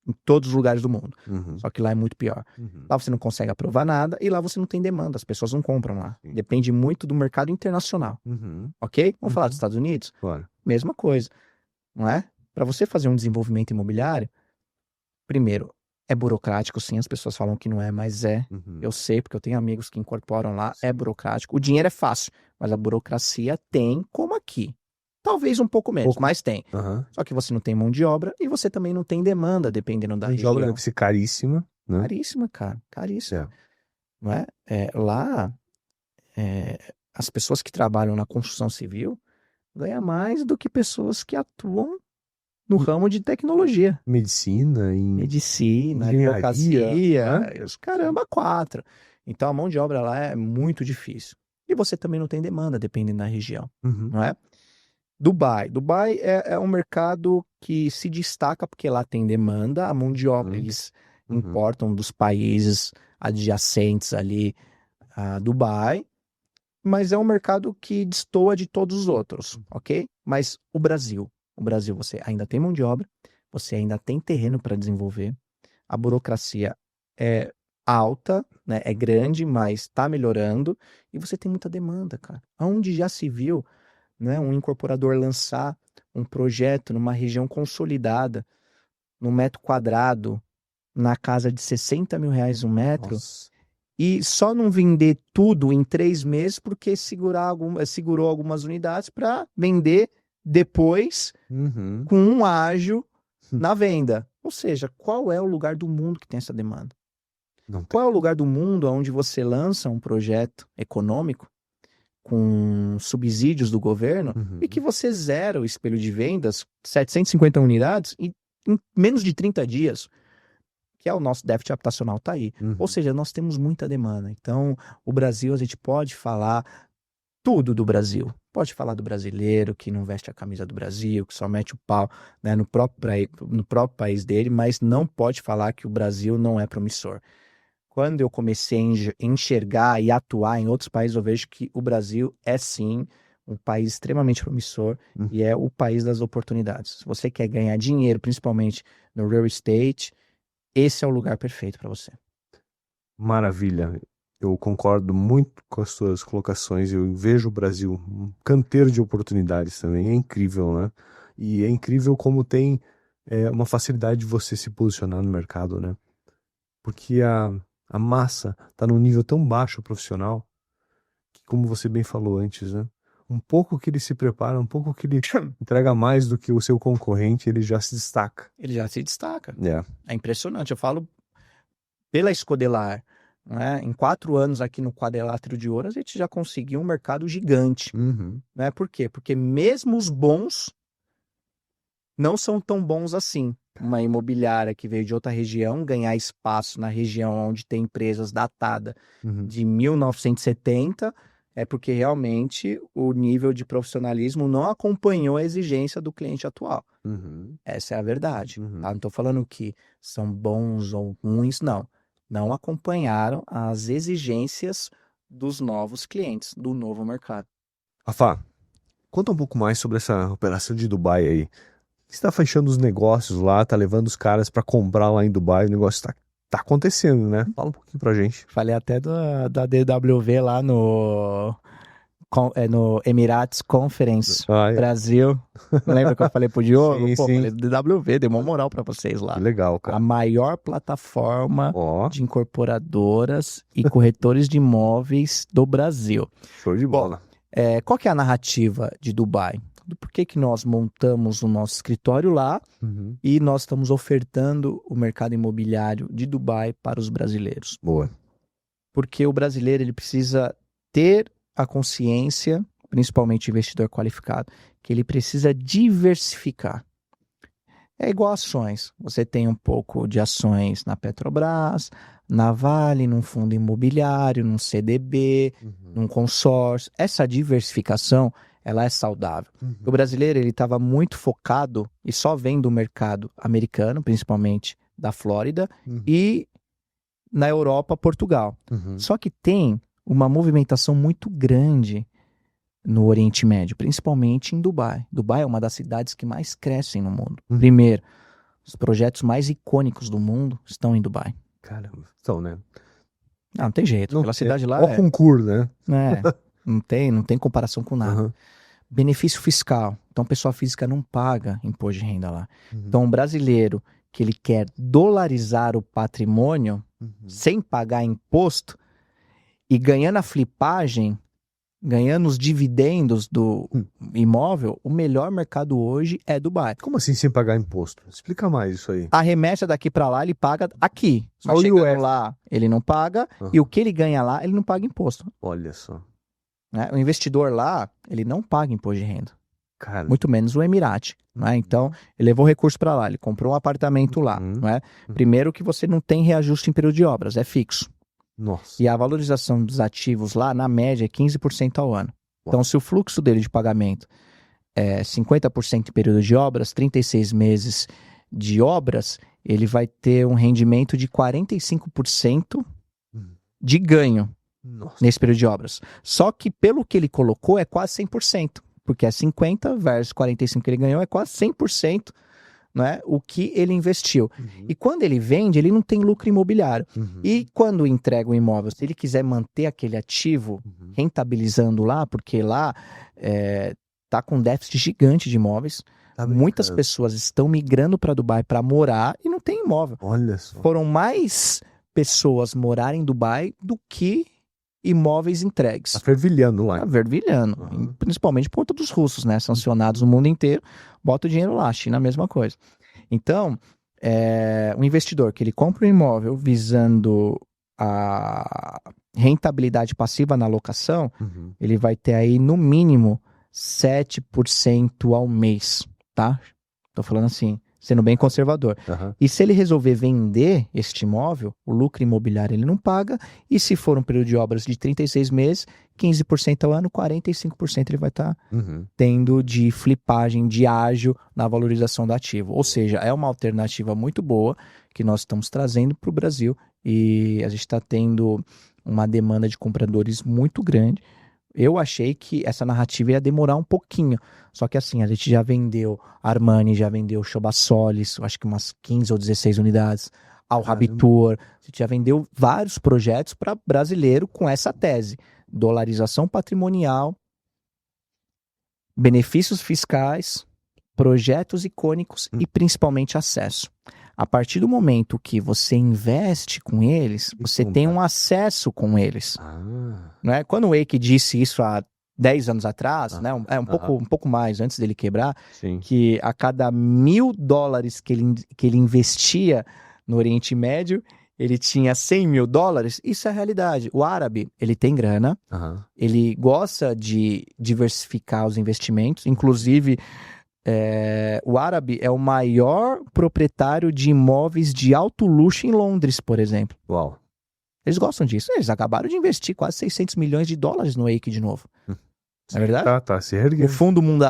em todos os lugares do mundo. Uhum. Só que lá é muito pior. Uhum. Lá você não consegue aprovar nada e lá você não tem demanda. As pessoas não compram lá. Sim. Depende muito do mercado internacional. Uhum. Ok? Vamos falar Uhum. dos Estados Unidos? Claro. Mesma coisa. Não é? Para você fazer um desenvolvimento imobiliário, primeiro, é burocrático, sim. As pessoas falam que não é, mas é. Uhum. Eu sei, porque eu tenho amigos que incorporam lá. É burocrático. O dinheiro é fácil, mas a burocracia tem como aqui. Talvez um pouco menos, Pouco. mas tem. Aham. Só que você não tem mão de obra e você também não tem demanda, dependendo da A região. obra deve ser caríssima, né? Caríssima, cara. Caríssima. É. Não é? Lá, as pessoas que trabalham na construção civil ganham mais do que pessoas que atuam no ramo de tecnologia. Medicina, em Medicina, engenharia, advocacia, né? os caramba, 4. Então a mão de obra lá é muito difícil. E você também não tem demanda, dependendo da região, Uhum. não é? Dubai é um mercado que se destaca porque lá tem demanda, a mão de obra eles Uhum. importam dos países adjacentes ali a Dubai, mas é um mercado que destoa de todos os outros, ok? Mas o Brasil você ainda tem mão de obra, você ainda tem terreno para desenvolver, a burocracia é alta, né? É grande, mas está melhorando e você tem muita demanda, cara. Aonde já se viu, né, um incorporador lançar um projeto numa região consolidada, no metro quadrado, na casa de R$60 mil um metro, Nossa. e só não vender tudo em 3 meses porque segurou algumas unidades para vender depois Uhum. com um ágio na venda. Ou seja, qual é o lugar do mundo que tem essa demanda? Não tem. Qual é o lugar do mundo onde você lança um projeto econômico com subsídios do governo Uhum. e que você zera o espelho de vendas, 750 unidades, em menos de 30 dias, que é o nosso déficit habitacional, está aí. Uhum. Ou seja, nós temos muita demanda. Então, o Brasil, a gente pode falar tudo do Brasil. Pode falar do brasileiro que não veste a camisa do Brasil, que só mete o pau, né, no próprio país dele, mas não pode falar que o Brasil não é promissor. Quando eu comecei a enxergar e atuar em outros países, eu vejo que o Brasil é sim um país extremamente promissor e é o país das oportunidades. Se você quer ganhar dinheiro, principalmente no real estate, esse é o lugar perfeito para você. Maravilha. Eu concordo muito com as suas colocações. Eu vejo o Brasil um canteiro de oportunidades também. É incrível, né? E é incrível como tem uma facilidade de você se posicionar no mercado, né? Porque a massa está num nível tão baixo profissional que, como você bem falou antes, né? Um pouco que ele se prepara, um pouco que ele entrega mais do que o seu concorrente, ele já se destaca. Ele já se destaca. É. É impressionante. Eu falo pela Escodelar, né? Em 4 anos aqui no Quadrilátero de Ouro, a gente já conseguiu um mercado gigante. Uhum. Né? Por quê? Porque mesmo os bons não são tão bons assim. Uma imobiliária que veio de outra região ganhar espaço na região onde tem empresas datadas Uhum. de 1970 é porque realmente o nível de profissionalismo não acompanhou a exigência do cliente atual. Uhum. Essa é a verdade. Uhum. Tá? Não estou falando que são bons ou ruins, não. Não acompanharam as exigências dos novos clientes, do novo mercado. Afá, conta um pouco mais sobre essa operação de Dubai aí. Você está fechando os negócios lá, tá levando os caras para comprar lá em Dubai, o negócio tá acontecendo, né? Fala um pouquinho pra gente. Falei até da DWV lá no Emirates Conference Ah, é. Brasil. Lembra que eu falei pro Diogo? Sim, Pô, sim. falei DWV, deu uma moral pra vocês lá. Que legal, cara. A maior plataforma Ó, de incorporadoras e corretores de imóveis do Brasil. show de bola. Qual que é a narrativa de Dubai? Do porquê que nós montamos o nosso escritório lá Uhum. e nós estamos ofertando o mercado imobiliário de Dubai para os brasileiros. Boa. Porque o brasileiro ele precisa ter a consciência, principalmente o investidor qualificado, que ele precisa diversificar. É igual ações. Você tem um pouco de ações na Petrobras, na Vale, num fundo imobiliário, num CDB, num consórcio. Essa diversificação, ela é saudável. O brasileiro, ele estava muito focado e só vendo o mercado americano, principalmente da Flórida, e na Europa, Portugal. Uhum. Só que tem uma movimentação muito grande no Oriente Médio, principalmente em Dubai. Dubai é uma das cidades que mais crescem no mundo. Primeiro, os projetos mais icônicos do mundo estão em Dubai. Caramba. Então, né? Não tem jeito. Aquela cidade lá Ó concurso, né? não tem comparação com nada. Uhum. Benefício fiscal. Então, pessoa física não paga imposto de renda lá. Então, o brasileiro que ele quer dolarizar o patrimônio sem pagar imposto e ganhando a flipagem, ganhando os dividendos do imóvel, o melhor mercado hoje é Dubai. Como assim sem pagar imposto? Explica mais isso aí. A remessa daqui para lá, ele paga aqui. Só Mas o chegando US. lá, ele não paga. Uhum. E o que ele ganha lá, ele não paga imposto. Olha só. Né? O investidor lá, ele não paga imposto de renda. Cara. Muito menos o Emirate. Né? Então, ele levou recurso para lá, ele comprou um apartamento lá. Né? Primeiro que você não tem reajuste em período de obras, é fixo. Nossa. E a valorização dos ativos lá, na média, é 15% ao ano. Então, se o fluxo dele de pagamento é 50% em período de obras, 36 meses de obras, ele vai ter um rendimento de 45% de ganho nesse período de obras. Só que, pelo que ele colocou, é quase 100%. Porque é 50 versus 45 que ele ganhou, é quase 100%, né, o que ele investiu. E quando ele vende, ele não tem lucro imobiliário. E quando entrega o imóvel, se ele quiser manter aquele ativo rentabilizando lá, porque lá tá com déficit gigante de imóveis, muitas pessoas estão migrando para Dubai para morar e não tem imóvel. Olha só. Foram mais pessoas morarem em Dubai do que imóveis entregues. Tá fervilhando lá. Tá fervilhando. Principalmente por conta dos russos, né? Sancionados no mundo inteiro. Bota o dinheiro lá. A China, a mesma coisa. Então, um investidor que ele compra um imóvel visando rentabilidade passiva na locação, Uhum. ele vai ter aí no mínimo 7% ao mês, tá? Tô falando assim, sendo bem conservador. Aham. E se ele resolver vender este imóvel, o lucro imobiliário ele não paga, e se for um período de obras de 36 meses, 15% ao ano, 45% ele vai estar Uhum. tendo de flipagem, de ágio na valorização do ativo. Ou seja, é uma alternativa muito boa que nós estamos trazendo para o Brasil e a gente está tendo uma demanda de compradores muito grande. Eu achei que essa narrativa ia demorar um pouquinho, só que assim, a gente já vendeu Armani, já vendeu Choba Solis, acho que umas 15 ou 16 unidades, Al Habitur, a gente já vendeu vários projetos para brasileiro com essa tese, dolarização patrimonial, benefícios fiscais, projetos icônicos e principalmente acesso. A partir do momento que você investe com eles, você tem um acesso com eles. Ah. Não é? Quando o Eike disse isso há 10 anos atrás, né? Um pouco mais antes dele quebrar, Sim. que a cada $1.000 que ele investia no Oriente Médio, ele tinha $100.000, isso é a realidade. O árabe, ele tem grana, Aham. ele gosta de diversificar os investimentos, inclusive o árabe é o maior proprietário de imóveis de alto luxo em Londres, por exemplo. Uau. Eles gostam disso. Eles acabaram de investir quase $600 milhões no Eike de novo. Não é verdade? Tá se erguendo.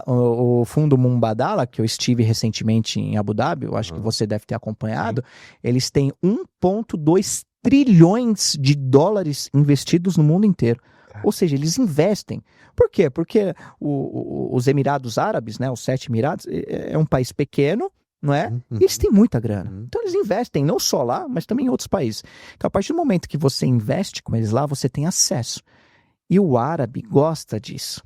O fundo Mumbadala, que eu estive recentemente em Abu Dhabi, eu acho que você deve ter acompanhado, eles têm 1,2 trilhões de dólares investidos no mundo inteiro. Ou seja, eles investem. Por quê? Porque os Emirados Árabes, né, os 7 Emirados, é um país pequeno, não é? E eles têm muita grana. Então eles investem não só lá, mas também em outros países. Então a partir do momento que você investe com eles lá, você tem acesso. E o árabe gosta disso.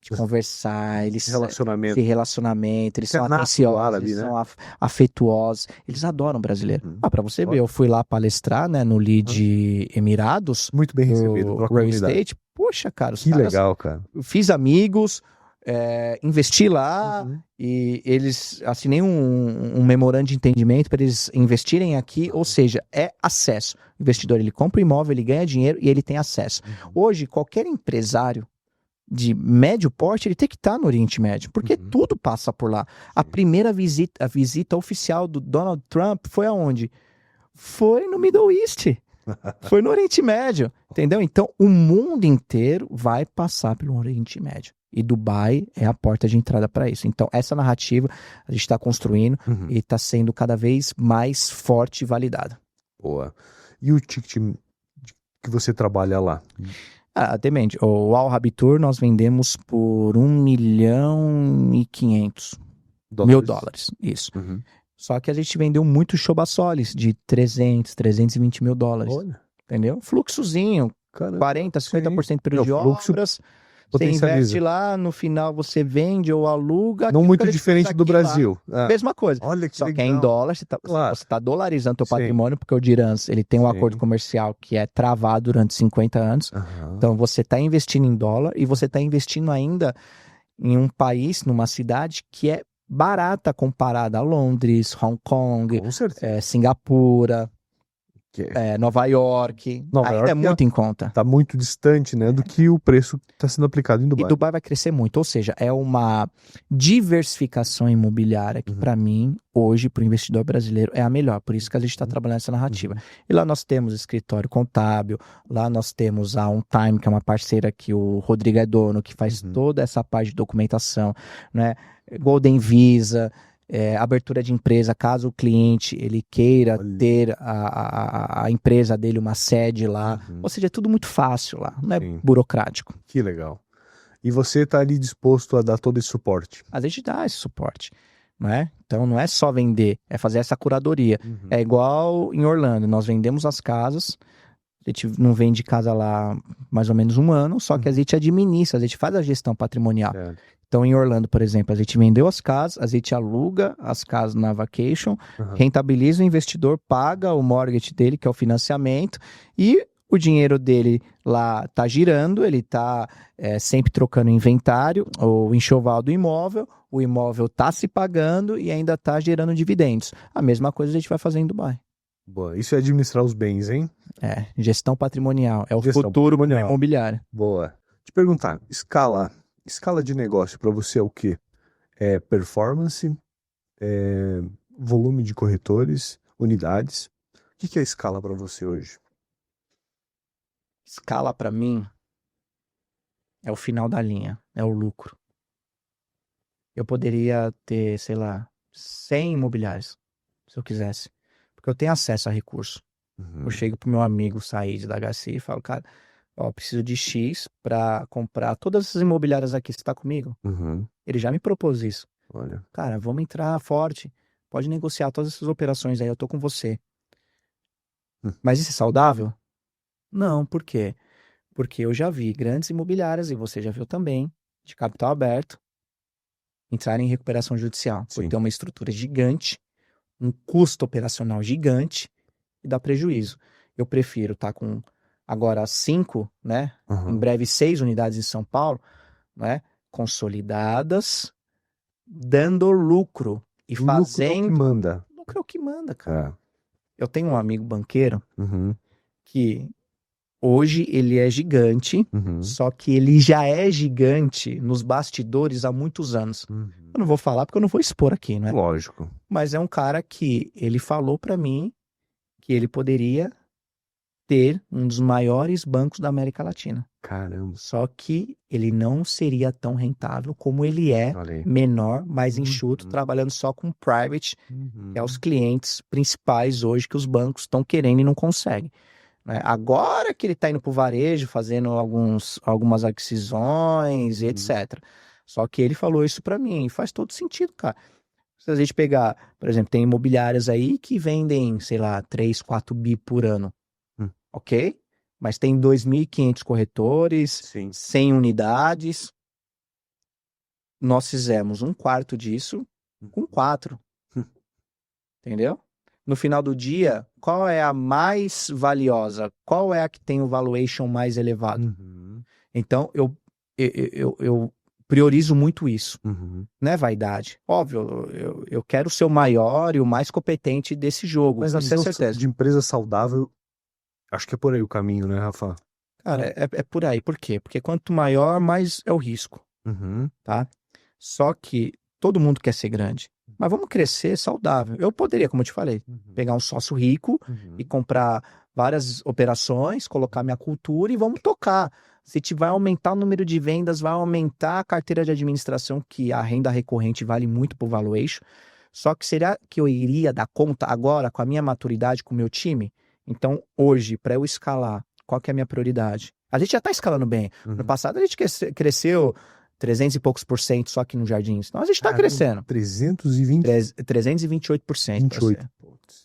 De conversar, eles Relacionamento. de relacionamento, eles Isso é são nato do atenciosos, árabe, eles né? são afetuosos, eles adoram brasileiro. Pra você ver, eu fui lá palestrar, né, no Lead Emirados, Muito bem recebido do pela Real comunidade. Estate. Poxa, cara, os Que caras, legal, cara. eu fiz amigos, investi lá e eles assinei um memorando de entendimento para eles investirem aqui, ou seja, é acesso. O investidor, ele compra o imóvel, ele ganha dinheiro e ele tem acesso. Hoje, qualquer empresário de médio porte, ele tem que estar no Oriente Médio, porque tudo passa por lá. A primeira visita, a visita oficial do Donald Trump foi aonde? Foi no Middle East. Foi no Oriente Médio, entendeu? Então, o mundo inteiro vai passar pelo Oriente Médio. E Dubai é a porta de entrada para isso. Então, essa narrativa a gente está construindo e está sendo cada vez mais forte e validada. Boa. E o ticket que você trabalha lá? Demente. O Al Habitur nós vendemos por $1.500.000. Isso. Só que a gente vendeu muito Choba Solis de $320 mil. Olha. Entendeu? Fluxozinho, Caramba. 40%, 50% período de fluxo obras. Você potencializa. investe lá, no final você vende ou aluga. Não aquilo muito que a gente diferente fez do aqui lá. Brasil. Mesma coisa. Olha que Só legal. que é em dólar, você Claro. tá dolarizando teu Sim. patrimônio, porque o Dirhams, ele tem um Sim. acordo comercial que é travado durante 50 anos. Aham. Então você está investindo em dólar e você está investindo ainda em um país, numa cidade que é barata comparada a Londres, Hong Kong, Com certeza. Singapura, Que Nova York. Nova Ainda York é muito em conta. tá muito distante, né, do que o preço está sendo aplicado em E Dubai. Dubai vai crescer muito, ou seja, é uma diversificação imobiliária que, para mim, hoje, para o investidor brasileiro, é a melhor. Por isso que a gente está trabalhando essa narrativa. E lá nós temos escritório contábil, lá nós temos a OnTime, que é uma parceira que o Rodrigo é dono, que faz toda essa parte de documentação, né? Golden Visa, abertura de empresa, caso o cliente ele queira ter a empresa dele, uma sede lá. Ou seja, é tudo muito fácil lá, não é Sim. burocrático. Que legal. E você está ali disposto a dar todo esse suporte? A gente dá esse suporte, não é? Então não é só vender, é fazer essa curadoria. É igual em Orlando, nós vendemos as casas, a gente não vende casa lá mais ou menos um ano, só que a gente administra, a gente faz a gestão patrimonial. Então, em Orlando, por exemplo, a gente vendeu as casas, a gente aluga as casas na vacation, rentabiliza o investidor, paga o mortgage dele, que é o financiamento, e o dinheiro dele lá tá girando, ele tá sempre trocando inventário, o enxoval do imóvel, o imóvel tá se pagando e ainda tá gerando dividendos. A mesma coisa a gente vai fazer em Dubai. Boa. Isso é administrar os bens, hein? É, gestão patrimonial. É o Gestão futuro patrimonial. imobiliário. Boa. Te perguntar, escala de negócio para você é o quê? É performance, é volume de corretores, unidades? O que que é escala para você hoje? Escala para mim é o final da linha, é o lucro. Eu poderia ter, sei lá, 100 imobiliários, se eu quisesse, porque eu tenho acesso a recurso. Uhum. Eu chego pro meu amigo Said da HC e falo, cara, ó, preciso de X para comprar todas essas imobiliárias aqui, você tá comigo? Uhum. Ele já me propôs isso. Olha. Cara, vamos entrar forte, pode negociar todas essas operações aí, eu tô com você. Mas isso é saudável? Não, por quê? Porque eu já vi grandes imobiliárias, e você já viu também, de capital aberto, entrarem em recuperação judicial, por Sim. ter uma estrutura gigante, um custo operacional gigante e dá prejuízo. Eu prefiro estar com agora 5, né? Em Uhum. breve 6 unidades em São Paulo, né? Consolidadas, dando lucro e O lucro é o que fazendo. manda. Lucro é o que manda, cara. É. Eu tenho um amigo banqueiro Uhum. que hoje ele é gigante, Uhum. só que ele já é gigante nos bastidores há muitos anos. Uhum. Eu não vou falar porque eu não vou expor aqui, né? Lógico. Mas é um cara que ele falou pra mim que ele poderia ter um dos maiores bancos da América Latina. Caramba. Só que ele não seria tão rentável como ele é, Olha aí. menor, mais enxuto, Uhum. trabalhando só com private, Uhum. que é os clientes principais hoje que os bancos estão querendo e não conseguem. Né? Agora que ele está indo para o varejo, fazendo algumas aquisições e Uhum. etc. Só que ele falou isso para mim e faz todo sentido, cara. Se a gente pegar, por exemplo, tem imobiliárias aí que vendem, sei lá, 3, 4 bi por ano. Ok? Mas tem 2.500 corretores, Sim. 100 unidades. Nós fizemos um quarto disso com 4. Entendeu? No final do dia, qual é a mais valiosa? Qual é a que tem o valuation mais elevado? Uhum. Então, eu priorizo muito isso. Uhum. Não é vaidade. Óbvio, eu quero ser o maior e o mais competente desse jogo. Mas a Isso é visão certeza. de empresa saudável, acho que é por aí o caminho, né, Rafa? Cara, é por aí. Por quê? Porque quanto maior, mais é o risco. Uhum. Tá? Só que todo mundo quer ser grande. Mas vamos crescer saudável. Eu poderia, como eu te falei, pegar um sócio rico Uhum. e comprar várias operações, colocar minha cultura e vamos tocar. Se vai aumentar o número de vendas, vai aumentar a carteira de administração, que a renda recorrente vale muito pro valuation. Só que será que eu iria dar conta agora com a minha maturidade, com o meu time? Então, hoje, para eu escalar, qual que é a minha prioridade? A gente já está escalando bem. Uhum. No passado, a gente cresceu 300 e poucos por cento só aqui no Jardins. Então, a gente está crescendo. 320. 328%. pra 28. ser.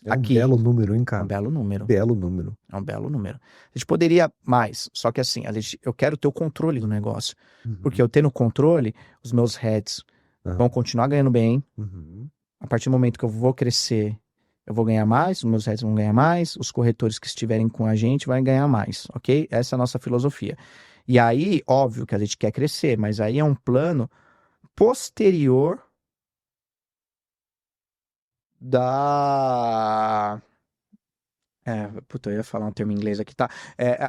É um Aqui. belo número, hein, É cara? um belo número. Belo número. É um belo número. A gente poderia mais, só que assim, eu quero ter o controle do negócio. Uhum. Porque eu tendo controle, os meus heads vão continuar ganhando bem. Uhum. A partir do momento que eu vou crescer, eu vou ganhar mais, os meus heads vão ganhar mais, os corretores que estiverem com a gente vão ganhar mais, ok? Essa é a nossa filosofia. E aí, óbvio que a gente quer crescer, mas aí é um plano posterior da... eu ia falar um termo em inglês aqui, tá?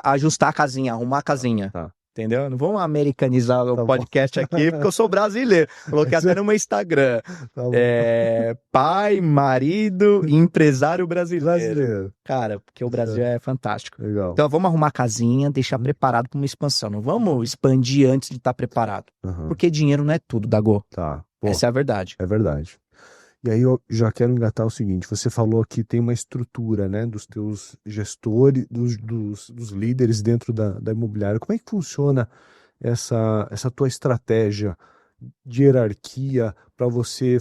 Ajustar a casinha, arrumar a casinha. Tá. Entendeu? Não vamos americanizar o Tá bom. podcast aqui, porque eu sou brasileiro. Coloquei até no meu Instagram. Tá bom. Pai, marido, empresário brasileiro. Brasileiro. Cara, porque o Brasil é fantástico. Legal. Então vamos arrumar a casinha, deixar preparado para uma expansão. Não vamos expandir antes de estar preparado. Uhum. Porque dinheiro não é tudo, Dagô. Tá. Pô, Essa é a verdade. é verdade. E aí eu já quero engatar o seguinte, você falou que tem uma estrutura, né, dos teus gestores, dos líderes dentro da imobiliária. Como é que funciona essa tua estratégia de hierarquia para você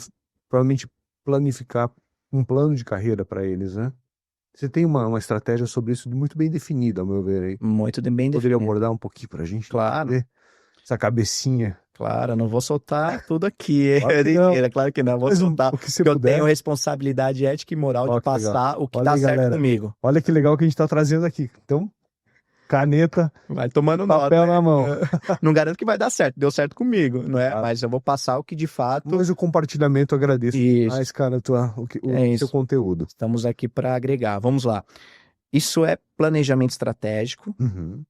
provavelmente planificar um plano de carreira para eles, né? Você tem uma estratégia sobre isso muito bem definida, ao meu ver aí. Muito bem Poderia definido. abordar um pouquinho pra gente? Claro. Ver essa cabecinha. Claro, eu não vou soltar tudo aqui. Claro que não. Mentira, claro que não. Vou Mas soltar. o que você Porque eu puder. tenho responsabilidade ética e moral Ó, de que legal. passar o que Olha dá aí, certo galera. comigo. Olha que legal que a gente tá trazendo aqui. Então, caneta, Vai tomando nota. papel na mão. Não garanto que vai dar certo. Deu certo comigo, não é? Ah. Mas eu vou passar o que de fato... Mas o compartilhamento eu agradeço Isso. mais, cara, o É seu isso. conteúdo. Estamos aqui para agregar. Vamos lá. Isso é planejamento estratégico Uhum.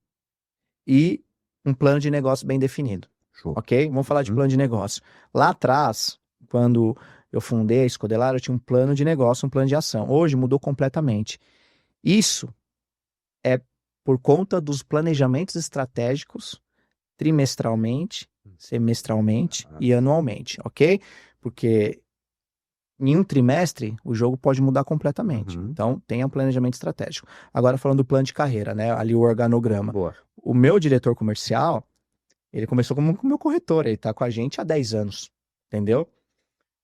e um plano de negócio bem definido. Show. Ok? Vamos falar de Uhum. plano de negócio. Lá atrás, quando eu fundei a Escodelar, eu tinha um plano de negócio, um plano de ação. Hoje mudou completamente. Isso é por conta dos planejamentos estratégicos trimestralmente, semestralmente e anualmente, ok? Porque em um trimestre o jogo pode mudar completamente. Uhum. Então, tenha um planejamento estratégico. Agora, falando do plano de carreira, né? Ali o organograma. Boa. O meu diretor comercial, ele começou como meu corretor, ele tá com a gente há 10 anos, entendeu?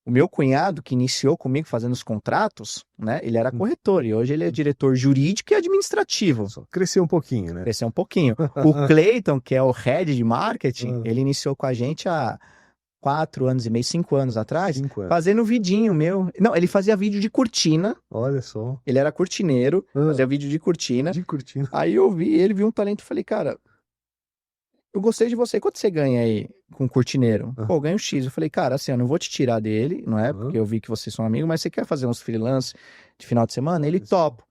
O meu cunhado, que iniciou comigo fazendo os contratos, né? Ele era corretor e hoje ele é diretor jurídico e administrativo. Só cresceu um pouquinho, né? Cresceu um pouquinho. O Clayton, que é o head de marketing, Ah. ele iniciou com a gente há 4 anos e meio, 5 anos atrás, 5 anos. fazendo vidinho meu. Não, ele fazia vídeo de cortina, Olha só. ele era cortineiro, Ah. fazia vídeo de cortina. De curtindo. Aí eu vi, ele viu um talento e falei, cara, eu gostei de você, quanto você ganha aí com cortineiro? Ah. Pô, eu ganho X. Eu falei, cara, assim, eu não vou te tirar dele, não é? Ah. Porque eu vi que vocês são amigos, mas você quer fazer uns freelance de final de semana? Ele Isso. topa.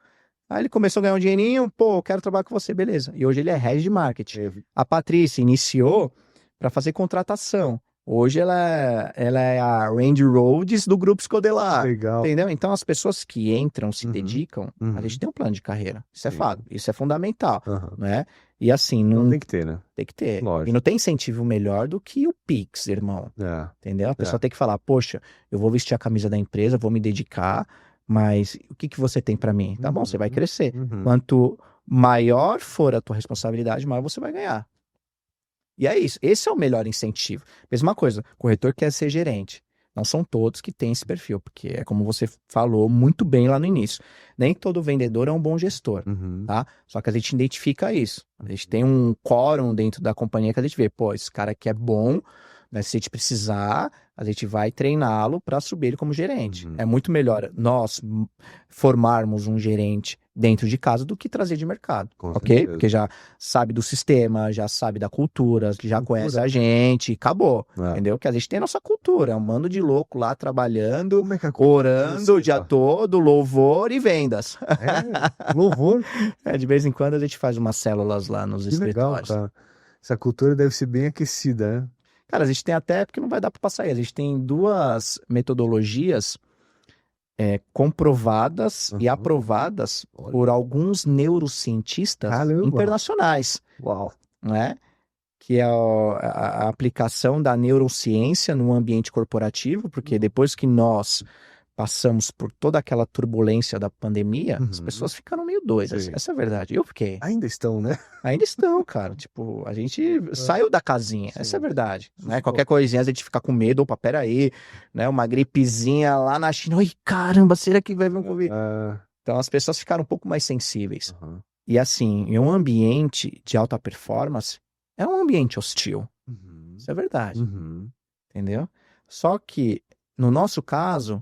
Aí ele começou a ganhar um dinheirinho, pô, eu quero trabalhar com você, beleza. E hoje ele é head de marketing. A Patrícia iniciou para fazer contratação. Hoje ela é a Randy Rhodes do Grupo Escodelar. Legal. Entendeu? Então as pessoas que entram, se Uhum. dedicam, Uhum. a gente tem um plano de carreira. Isso é Sim. fato. Isso é fundamental, Aham. né? E assim, não Não tem que ter, né? tem que ter. Lógico. E não tem incentivo melhor do que o Pix, irmão. É. Entendeu? A pessoa tem que falar, poxa, eu vou vestir a camisa da empresa, vou me dedicar, mas o que que você tem pra mim? Tá bom, você vai Uhum. crescer. Uhum. Quanto maior for a tua responsabilidade, maior você vai ganhar. E é isso. Esse é o melhor incentivo. Mesma coisa, corretor quer ser gerente. Não são todos que têm esse perfil, porque é como você falou muito bem lá no início. Nem todo vendedor é um bom gestor, Uhum. tá? Só que a gente identifica isso. A gente tem um quórum dentro da companhia que a gente vê, pô, esse cara aqui é bom, né? Se a gente precisar, a gente vai treiná-lo para subir ele como gerente. Uhum. É muito melhor nós formarmos um gerente dentro de casa do que trazer de mercado, Com ok? certeza. Porque já sabe do sistema, já sabe da cultura, já Cultura. conhece a gente, acabou, É. entendeu? Que a gente tem a nossa cultura, é um bando de louco lá trabalhando, Como é que orando o dia todo, louvor e vendas. É, louvor. É, de vez em quando a gente faz umas células lá nos Que legal, escritórios. cara. Essa cultura deve ser bem aquecida, né? Cara, a gente tem até, porque não vai dar para passar aí, a gente tem 2 metodologias comprovadas e Uhum. aprovadas Olha. por alguns neurocientistas Caramba. internacionais, Uau. não é? Que é a aplicação da neurociência no ambiente corporativo, porque depois que nós passamos por toda aquela turbulência da pandemia, as Uhum. pessoas ficaram meio doidas. Sim. Essa é a verdade. Eu fiquei. Ainda estão, né? Ainda estão, cara. Tipo, a gente saiu da casinha. Sim. Essa é a verdade. Né? Assustou. Qualquer coisinha a gente fica com medo. Opa, peraí. Né? Uma gripezinha lá na China. Oi, caramba, será que vai vir um Covid? Ah, Então as pessoas ficaram um pouco mais sensíveis. aham. E assim, em um ambiente de alta performance, é um ambiente hostil. Uhum. Isso é verdade. Uhum. Entendeu? Só que, no nosso caso,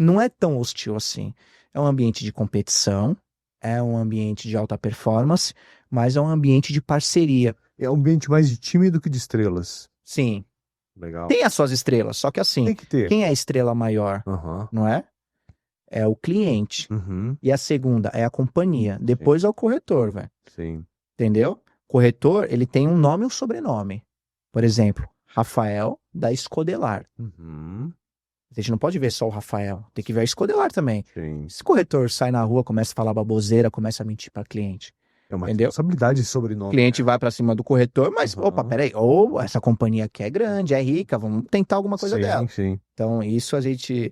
não é tão hostil assim. É um ambiente de competição, é um ambiente de alta performance, mas é um ambiente de parceria. É um ambiente mais de time do que de estrelas. Sim, Legal. tem as suas estrelas, só que assim, Tem que ter. quem é a estrela maior, Aham. não é? É o cliente. Uhum. E a segunda é a companhia. Depois é o corretor, velho. Sim. Entendeu? Corretor, ele tem um nome e um sobrenome. Por exemplo, Rafael da Escodelar. Uhum. A gente não pode ver só o Rafael, tem que ver a Escodelar também. Sim. Se o corretor sai na rua, começa a falar baboseira, começa a mentir para cliente. É uma Entendeu? responsabilidade esse O sobrenome. cliente vai para cima do corretor, mas, Aham. opa, peraí, ou essa companhia aqui é grande, é rica, vamos tentar alguma coisa Sim, dela. sim. Então, isso a gente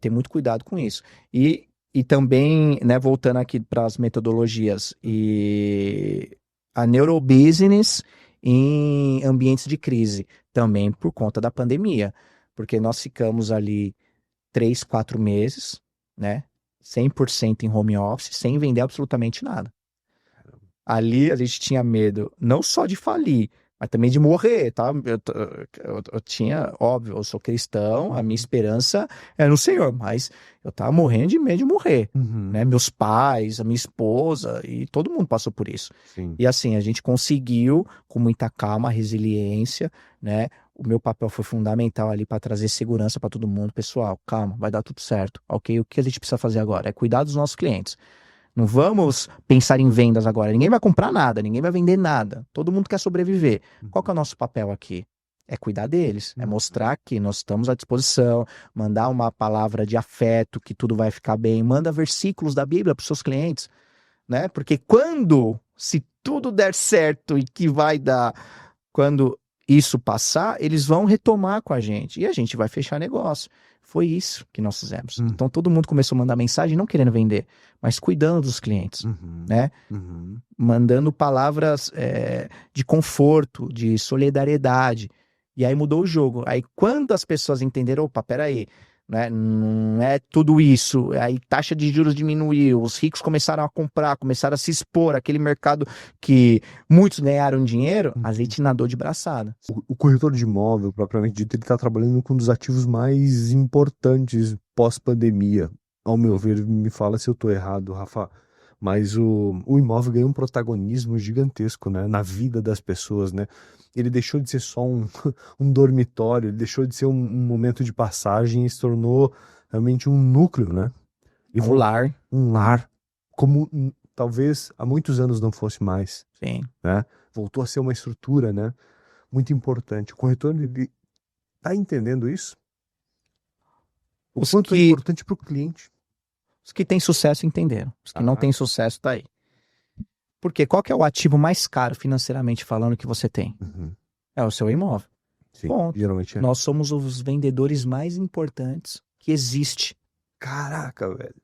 tem muito cuidado com isso. E também, né, voltando aqui para as metodologias, e a neurobusiness em ambientes de crise, também por conta da pandemia. Porque nós ficamos ali 3, 4 meses, né, 100% em home office, sem vender absolutamente nada. Ali a gente tinha medo não só de falir, mas também de morrer, tá? Eu tinha, óbvio, eu sou cristão, a minha esperança é no Senhor, mas eu tava morrendo de medo de morrer, Uhum. né? Meus pais, a minha esposa, e todo mundo passou por isso. Sim. E assim, a gente conseguiu, com muita calma, resiliência, né? O meu papel foi fundamental ali para trazer segurança para todo mundo. Pessoal, calma, vai dar tudo certo, ok? O que a gente precisa fazer agora é cuidar dos nossos clientes. Não vamos pensar em vendas agora. Ninguém vai comprar nada, ninguém vai vender nada. Todo mundo quer sobreviver. Qual que é o nosso papel aqui? É cuidar deles, é mostrar que nós estamos à disposição, mandar uma palavra de afeto, que tudo vai ficar bem, manda versículos da Bíblia para os seus clientes, né? Porque se tudo der certo e que vai dar, quando isso passar, eles vão retomar com a gente e a gente vai fechar negócio. Foi isso que nós fizemos. Então todo mundo começou a mandar mensagem não querendo vender, mas cuidando dos clientes, né? Mandando palavras de conforto, de solidariedade. E aí mudou o jogo. Aí quando as pessoas entenderam, opa, peraí, né? Não é tudo isso. Aí taxa de juros diminuiu, os ricos começaram a comprar, começaram a se expor, aquele mercado que muitos ganharam dinheiro, a gente nadou de braçada. O corretor de imóvel, propriamente dito, ele está trabalhando com um dos ativos mais importantes pós-pandemia. Ao meu ver, me fala se eu estou errado, Rafa, mas o imóvel ganhou um protagonismo gigantesco, né, na vida das pessoas, né? Ele deixou de ser só um dormitório, ele deixou de ser um momento de passagem e se tornou realmente um núcleo, né? E Um lar. um lar, como talvez há muitos anos não fosse mais, Sim. né? Voltou a ser uma estrutura, né, muito importante. O corretor, ele tá entendendo isso? O Os quanto é que- importante para o cliente. Os que têm sucesso entenderam. Os que não têm sucesso, tá aí. Porque qual que é o ativo mais caro financeiramente falando que você tem? É o seu imóvel. Sim, Ponto. geralmente é. Nós somos os vendedores mais importantes que existe. Caraca, velho.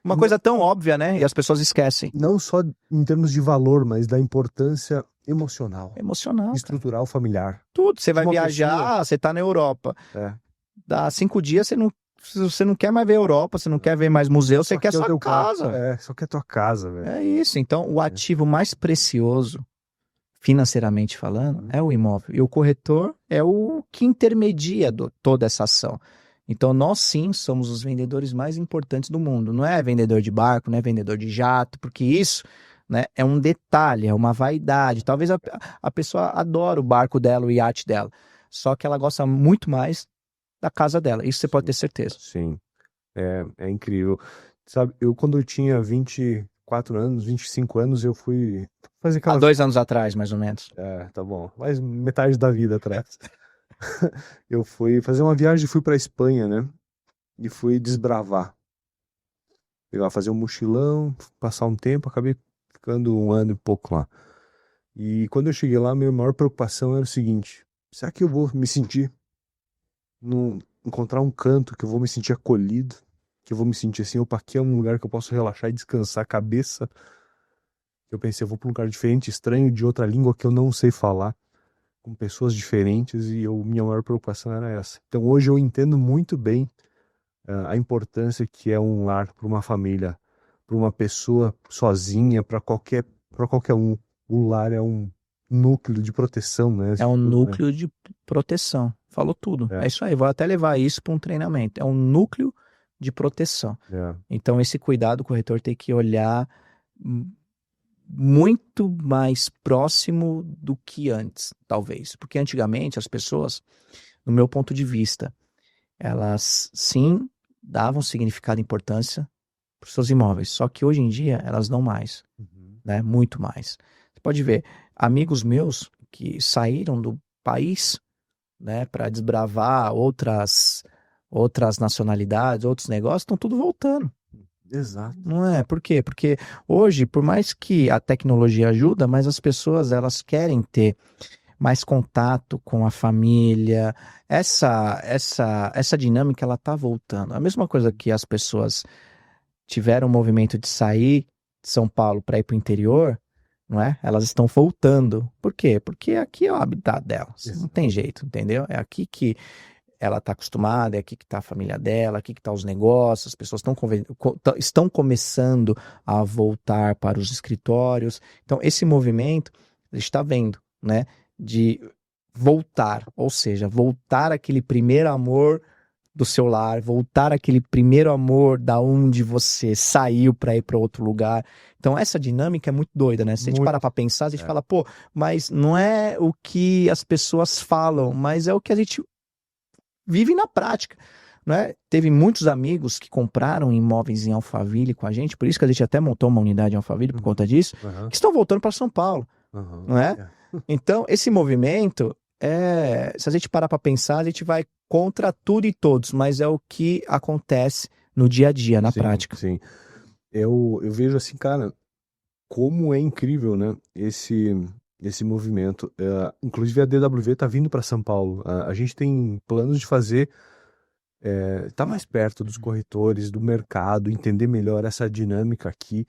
Uma coisa tão óbvia, né? E as pessoas esquecem. Não só em termos de valor, mas da importância emocional, Emocional, cara. estrutural, familiar. Tudo. Você vai Uma viajar, pessoa- você tá na Europa. É. Dá 5 dias, você não quer mais ver Europa, você não quer ver mais museu, você quer o sua teu casa. quarto. É, só quer tua casa, velho. É isso. Então, o ativo mais precioso, financeiramente falando, é o imóvel. E o corretor é o que intermedia toda essa ação. Então, nós sim somos os vendedores mais importantes do mundo. Não é vendedor de barco, não é vendedor de jato, porque isso, né, é um detalhe, é uma vaidade. Talvez a pessoa adore o barco dela, o iate dela. Só que ela gosta muito mais da casa dela. Isso você pode ter certeza. Sim, é incrível. Sabe, quando eu tinha 24 anos, 25 anos, eu fui fazer Há aquela... 2 anos atrás, mais ou menos. Tá bom, mas metade da vida atrás. Eu fui fazer uma viagem, fui pra Espanha, né? E fui desbravar. Fazer um mochilão, passar um tempo, acabei ficando 1 ano e pouco lá. E quando eu cheguei lá, minha maior preocupação era o seguinte: será que eu vou me sentir, encontrar um canto que eu vou me sentir acolhido, que eu vou me sentir assim, opa, aqui é um lugar que eu posso relaxar e descansar a cabeça? Eu pensei, eu vou para um lugar diferente, estranho, de outra língua que eu não sei falar, com pessoas diferentes, e minha maior preocupação era essa. Então hoje eu entendo muito bem a importância que é um lar para uma família, para uma pessoa sozinha, para qualquer um. O lar é um núcleo de proteção, né? É um núcleo de proteção. Falou tudo. É isso aí. Vou até levar isso para um treinamento. É um núcleo de proteção. Então, esse cuidado o corretor tem que olhar muito mais próximo do que antes, talvez. Porque antigamente as pessoas, no meu ponto de vista, elas sim davam significado e importância para os seus imóveis. Só que hoje em dia elas dão mais, né? Muito mais. Você pode ver, amigos meus que saíram do país, né, para desbravar outras nacionalidades, outros negócios, estão tudo voltando. Exato. Não é? Por quê? Porque hoje, por mais que a tecnologia ajuda, mas as pessoas elas querem ter mais contato com a família. Essa dinâmica ela tá voltando. A mesma coisa que as pessoas tiveram o movimento de sair de São Paulo para ir para o interior, não é? Elas estão voltando. Por quê? Porque aqui é o habitat delas. Não tem jeito, entendeu? É aqui que ela está acostumada, é aqui que está a família dela, aqui que estão os negócios, as pessoas estão começando a voltar para os escritórios. Então, esse movimento, a gente está vendo, né? de voltar, ou seja, voltar aquele primeiro amor do seu lar, voltar aquele primeiro amor da onde você saiu para ir para outro lugar. Então essa dinâmica é muito doida, né? Se a gente Muito. parar para pensar, a gente fala, pô, mas não é o que as pessoas falam, mas é o que a gente vive na prática, né? Teve muitos amigos que compraram imóveis em Alphaville com a gente, por isso que a gente até montou uma unidade em Alphaville por conta disso, Aham, que estão voltando para São Paulo, aham. não é? Então, esse movimento, se a gente parar para pensar, a gente vai contra tudo e todos, mas é o que acontece no dia a dia, na Sim, prática. Sim. Eu vejo assim, cara, como é incrível, né? Esse movimento. Inclusive a DWV tá vindo para São Paulo. A gente tem planos de fazer. Tá mais perto dos corretores, do mercado, entender melhor essa dinâmica aqui.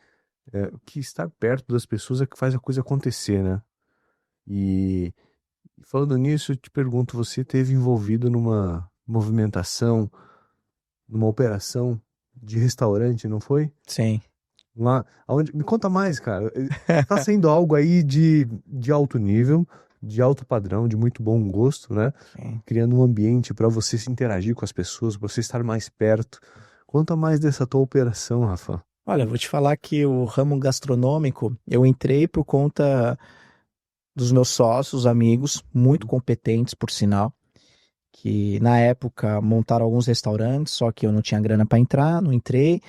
Que estar perto das pessoas é que faz a coisa acontecer, né? E falando nisso, eu te pergunto, você esteve envolvido numa movimentação, numa operação de restaurante, não foi? Sim. Lá, me conta mais, cara. Tá sendo algo aí de alto nível, de alto padrão, de muito bom gosto, né? Sim. Criando um ambiente para você se interagir com as pessoas, para você estar mais perto. Conta mais dessa tua operação, Rafa. Olha, vou te falar que o ramo gastronômico, eu entrei por conta dos meus sócios, amigos, muito competentes, por sinal, que na época montaram alguns restaurantes, só que eu não tinha grana para entrar, não entrei.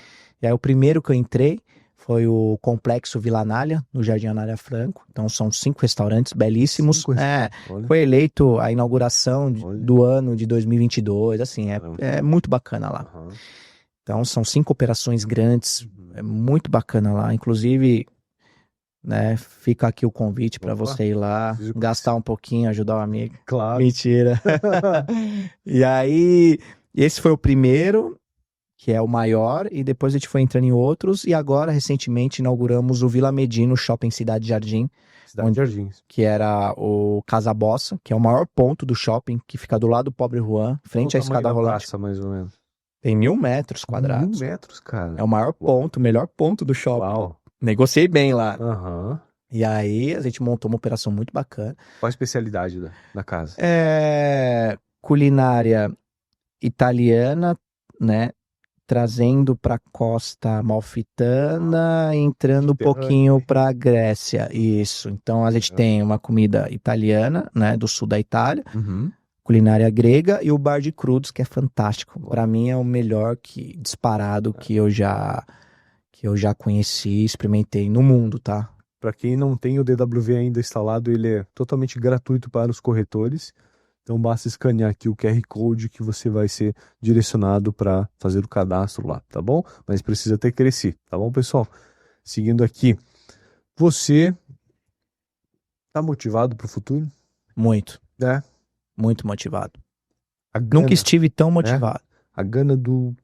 E aí o primeiro que eu entrei foi o Complexo Vila Anália, no Jardim Anália Franco. Então são 5 restaurantes belíssimos. 5 restaurantes, olha. Foi eleito a inauguração Olha. do ano de 2022, assim, Caramba. é muito bacana lá. Aham. Então são 5 operações grandes, é muito bacana lá. Inclusive, né, fica aqui o convite para Opa, você ir lá, preciso gastar um pouquinho, ajudar o amigo. Claro. Mentira. E aí, esse foi o primeiro, que é o maior, e depois a gente foi entrando em outros, e agora, recentemente, inauguramos o Vila Medino Shopping Cidade Jardim, Cidade de Jardins. que era o Casa Bossa, que é o maior ponto do shopping, que fica do lado do Pobre Juan, frente à Qual o tamanho escada da rolante. praça, mais ou menos? Tem 1.000 metros quadrados. 1.000 metros, cara. É o maior ponto, o melhor ponto do shopping. Uau. Negociei bem lá. Aham. E aí, a gente montou uma operação muito bacana. Qual a especialidade da casa? Culinária italiana, né? Trazendo para costa amalfitana, entrando um Mediterrâneo. pouquinho para Grécia. Isso. Então, a gente tem uma comida italiana, né? Do sul da Itália. Uhum. Culinária grega e o bar de crudos, que é fantástico. Para mim é o melhor disparado que eu já conheci, experimentei no mundo, tá? Para quem não tem o DWV ainda instalado, ele é totalmente gratuito para os corretores. Então basta escanear aqui o QR Code que você vai ser direcionado para fazer o cadastro lá, tá bom? Mas precisa ter crescido, tá bom, pessoal? Seguindo aqui, você tá motivado para o futuro? Muito, É. muito motivado. A gana, Nunca estive tão motivado. a gana do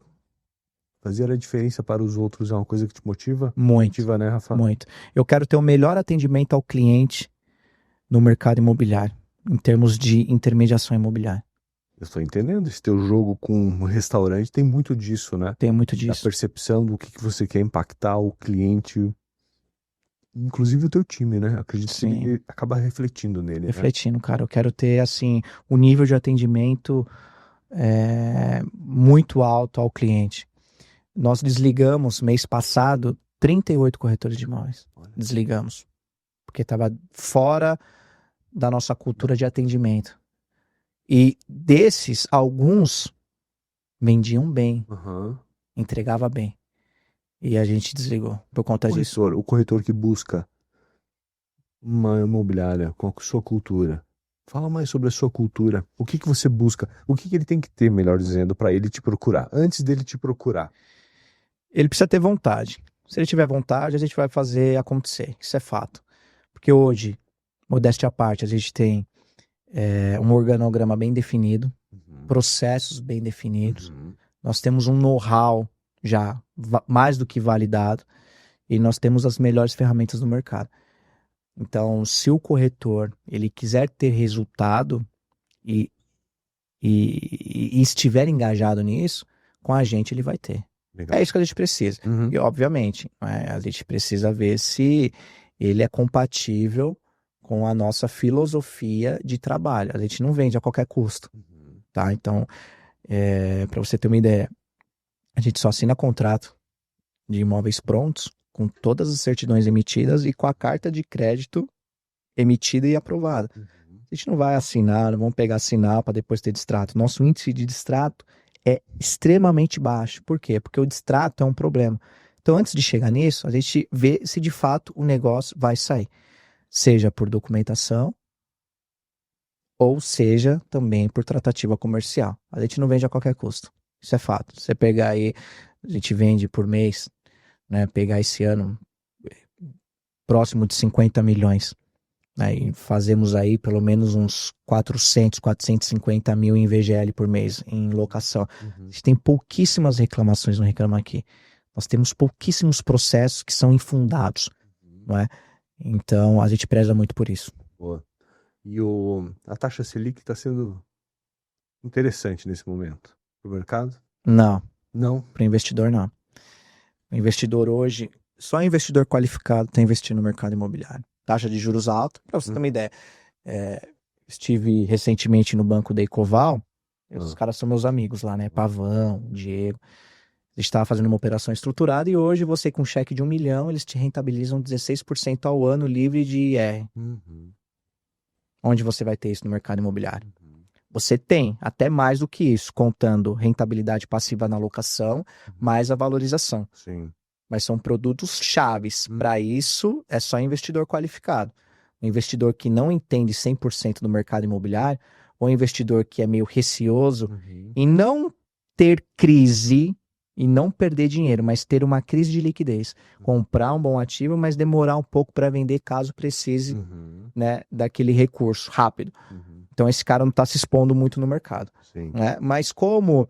fazer a diferença para os outros é uma coisa que te motiva? Muito, Motiva, né, Rafa? muito. Eu quero ter o melhor atendimento ao cliente no mercado imobiliário, em termos de intermediação imobiliária. Eu estou entendendo. Esse teu jogo com um restaurante tem muito disso, né? Tem muito Da disso. percepção do que você quer impactar o cliente, inclusive o teu time, né? Acredito que Sim. ele acaba refletindo nele, né? Refletindo, cara. Eu quero ter, assim, o nível de atendimento muito alto ao cliente. Nós desligamos, mês passado, 38 corretores de imóveis. Olha. Desligamos. Porque estava fora da nossa cultura de atendimento. E desses, alguns vendiam bem, Aham. entregava bem. E a gente desligou por conta disso. O corretor que busca uma imobiliária com a sua cultura. Fala mais sobre a sua cultura. O que você busca? O que ele tem que ter, melhor dizendo, para ele te procurar? Antes dele te procurar. Ele precisa ter vontade. Se ele tiver vontade, a gente vai fazer acontecer. Isso é fato. Porque hoje, modéstia à parte, a gente tem um organograma bem definido, processos bem definidos. Uhum. Nós temos um know-how já mais do que validado e nós temos as melhores ferramentas do mercado. Então, se o corretor ele quiser ter resultado e estiver engajado nisso, com a gente ele vai ter. Legal. É isso que a gente precisa. E, obviamente, a gente precisa ver se ele é compatível com a nossa filosofia de trabalho. A gente não vende a qualquer custo, tá? Então, para você ter uma ideia, a gente só assina contrato de imóveis prontos com todas as certidões emitidas e com a carta de crédito emitida e aprovada. A gente não vai assinar, não vamos pegar assinar para depois ter distrato. Nosso índice de distrato é extremamente baixo. Por quê? Porque o distrato é um problema. Então, antes de chegar nisso, a gente vê se de fato o negócio vai sair. Seja por documentação, ou seja também por tratativa comercial. A gente não vende a qualquer custo. Isso é fato. Você pegar aí, a gente vende por mês, né? Pegar esse ano próximo de 50 milhões. Né, e fazemos aí pelo menos uns 450 mil em VGL por mês, em locação. A gente tem pouquíssimas reclamações no Reclama Aqui. Nós temos pouquíssimos processos que são infundados, não é? Então, a gente preza muito por isso. Boa. E a taxa Selic está sendo interessante nesse momento para o mercado? Não, Não. para o investidor não. O investidor hoje, só investidor qualificado está investindo no mercado imobiliário. Taxa de juros alta, para você ter uma ideia. Estive recentemente no banco da Ecoval, os caras são meus amigos lá, né? Pavão, Diego. A gente estava fazendo uma operação estruturada e hoje você com cheque de 1 milhão, eles te rentabilizam 16% ao ano livre de IR. Onde você vai ter isso no mercado imobiliário? Você tem até mais do que isso, contando rentabilidade passiva na locação, mais a valorização. Sim. Mas são produtos chaves. Para isso, é só investidor qualificado. Um investidor que não entende 100% do mercado imobiliário, ou um investidor que é meio receoso em não ter crise e não perder dinheiro, mas ter uma crise de liquidez. Comprar um bom ativo, mas demorar um pouco para vender caso precise né, daquele recurso rápido. Então, esse cara não está se expondo muito no mercado. Sim. Né? Mas como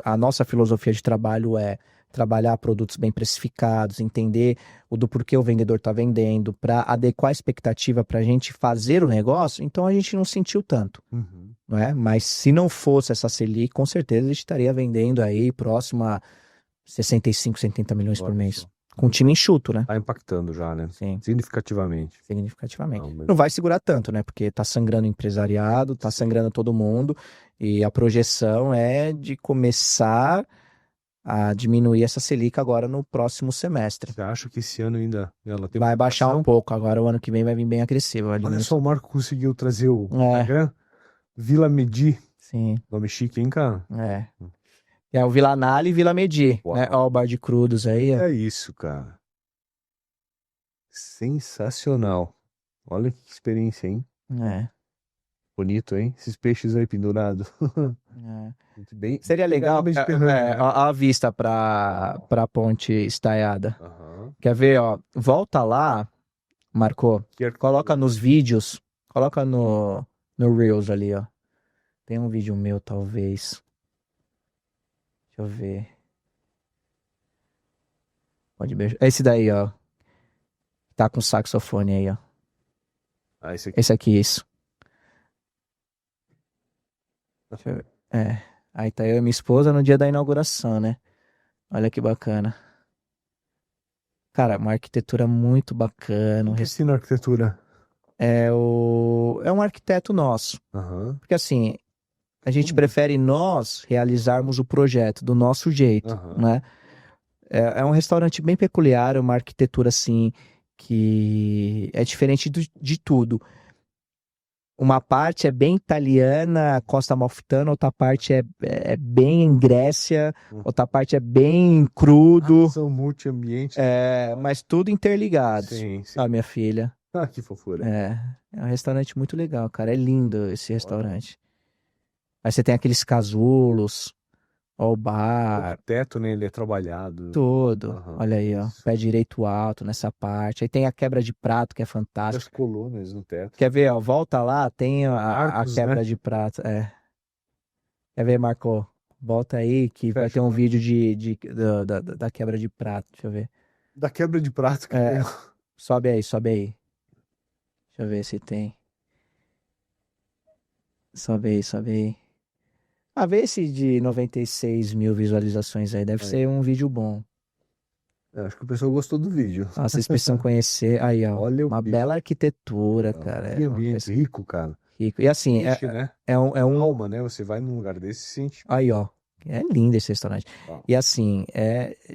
a nossa filosofia de trabalho é trabalhar produtos bem precificados, entender do porquê o vendedor está vendendo, para adequar a expectativa para a gente fazer o negócio, então a gente não sentiu tanto. Não é? Mas se não fosse essa Selic, com certeza a gente estaria vendendo aí próximo a 65, 70 milhões por mês. Com um time enxuto, né? Tá impactando já, né? Sim. Significativamente. Significativamente. Não, mas- Não vai segurar tanto, né? Porque tá sangrando o empresariado, tá sangrando todo mundo, e a projeção é de começar a diminuir essa Selic agora no próximo semestre. Você acha que esse ano ainda ela tem Vai baixar ação? um pouco, agora o ano que vem vai vir bem agressivo. vai Olha diminuir. só, o Marco conseguiu trazer o É. Instagram. Vila Medi. Sim, Nome chique, hein, cara? é. É o Vila Nali e Vila Medi, Uau. né? Ó, o bar de crudos aí, ó. É isso, cara. Sensacional. Olha que experiência, hein? É, Bonito, hein? Esses peixes aí pendurados. é. Muito bem. Seria legal Bem esperando, né? a vista pra ponte estaiada. Aham. Quer ver, ó? Volta lá, Marcou. Coloca nos vídeos. Coloca no Reels ali, ó. Tem um vídeo meu, talvez. Deixa eu ver. Pode ver. Esse daí, ó. Tá com saxofone aí, ó. Ah, esse aqui. Esse aqui, isso. Deixa eu ver. É. Aí tá eu e minha esposa no dia da inauguração, né? Olha que bacana. Cara, uma arquitetura muito bacana. Que ensina arquitetura. É um arquiteto nosso. Aham. Porque assim, a gente prefere nós realizarmos o projeto do nosso jeito, Aham. né? É um restaurante bem peculiar, uma arquitetura assim, que é diferente de tudo. Uma parte é bem italiana, Costa Amalfitana, outra parte é bem em Grécia, outra parte é bem crudo, São multi-ambiente. mas tudo interligado. Sim, sim. Ah, minha filha. Ah, que fofura. É um restaurante muito legal, cara. É lindo esse restaurante. Aí você tem aqueles casulos, ó, o O bar, teto, né? Ele é trabalhado. tudo. Aham, Olha aí, ó. isso. Pé direito alto nessa parte. Aí tem a quebra de prato, que é As fantástica. colunas no teto. Quer ver, ó? Volta lá, tem a Arcos, quebra né? de prato. Quer ver, Marco? Volta aí que vai Fecha, ter um né? vídeo da quebra de prato. Deixa eu ver. Da quebra de prato que É. tem. Sobe aí, sobe aí. Deixa eu ver se tem. Sobe aí, sobe aí. Vê esse de 96 mil visualizações aí. Deve Aí. ser um vídeo bom. Eu acho que o pessoal gostou do vídeo. Ah, vocês precisam conhecer. Aí, ó. Olha o Uma bicho. bela arquitetura, cara. Que É uma ambiente coisa rico, cara. rica. E assim, Enche, né? é um. Alma, né? Você vai num lugar desse e sente. Aí, ó. É lindo esse restaurante. Ó. E assim,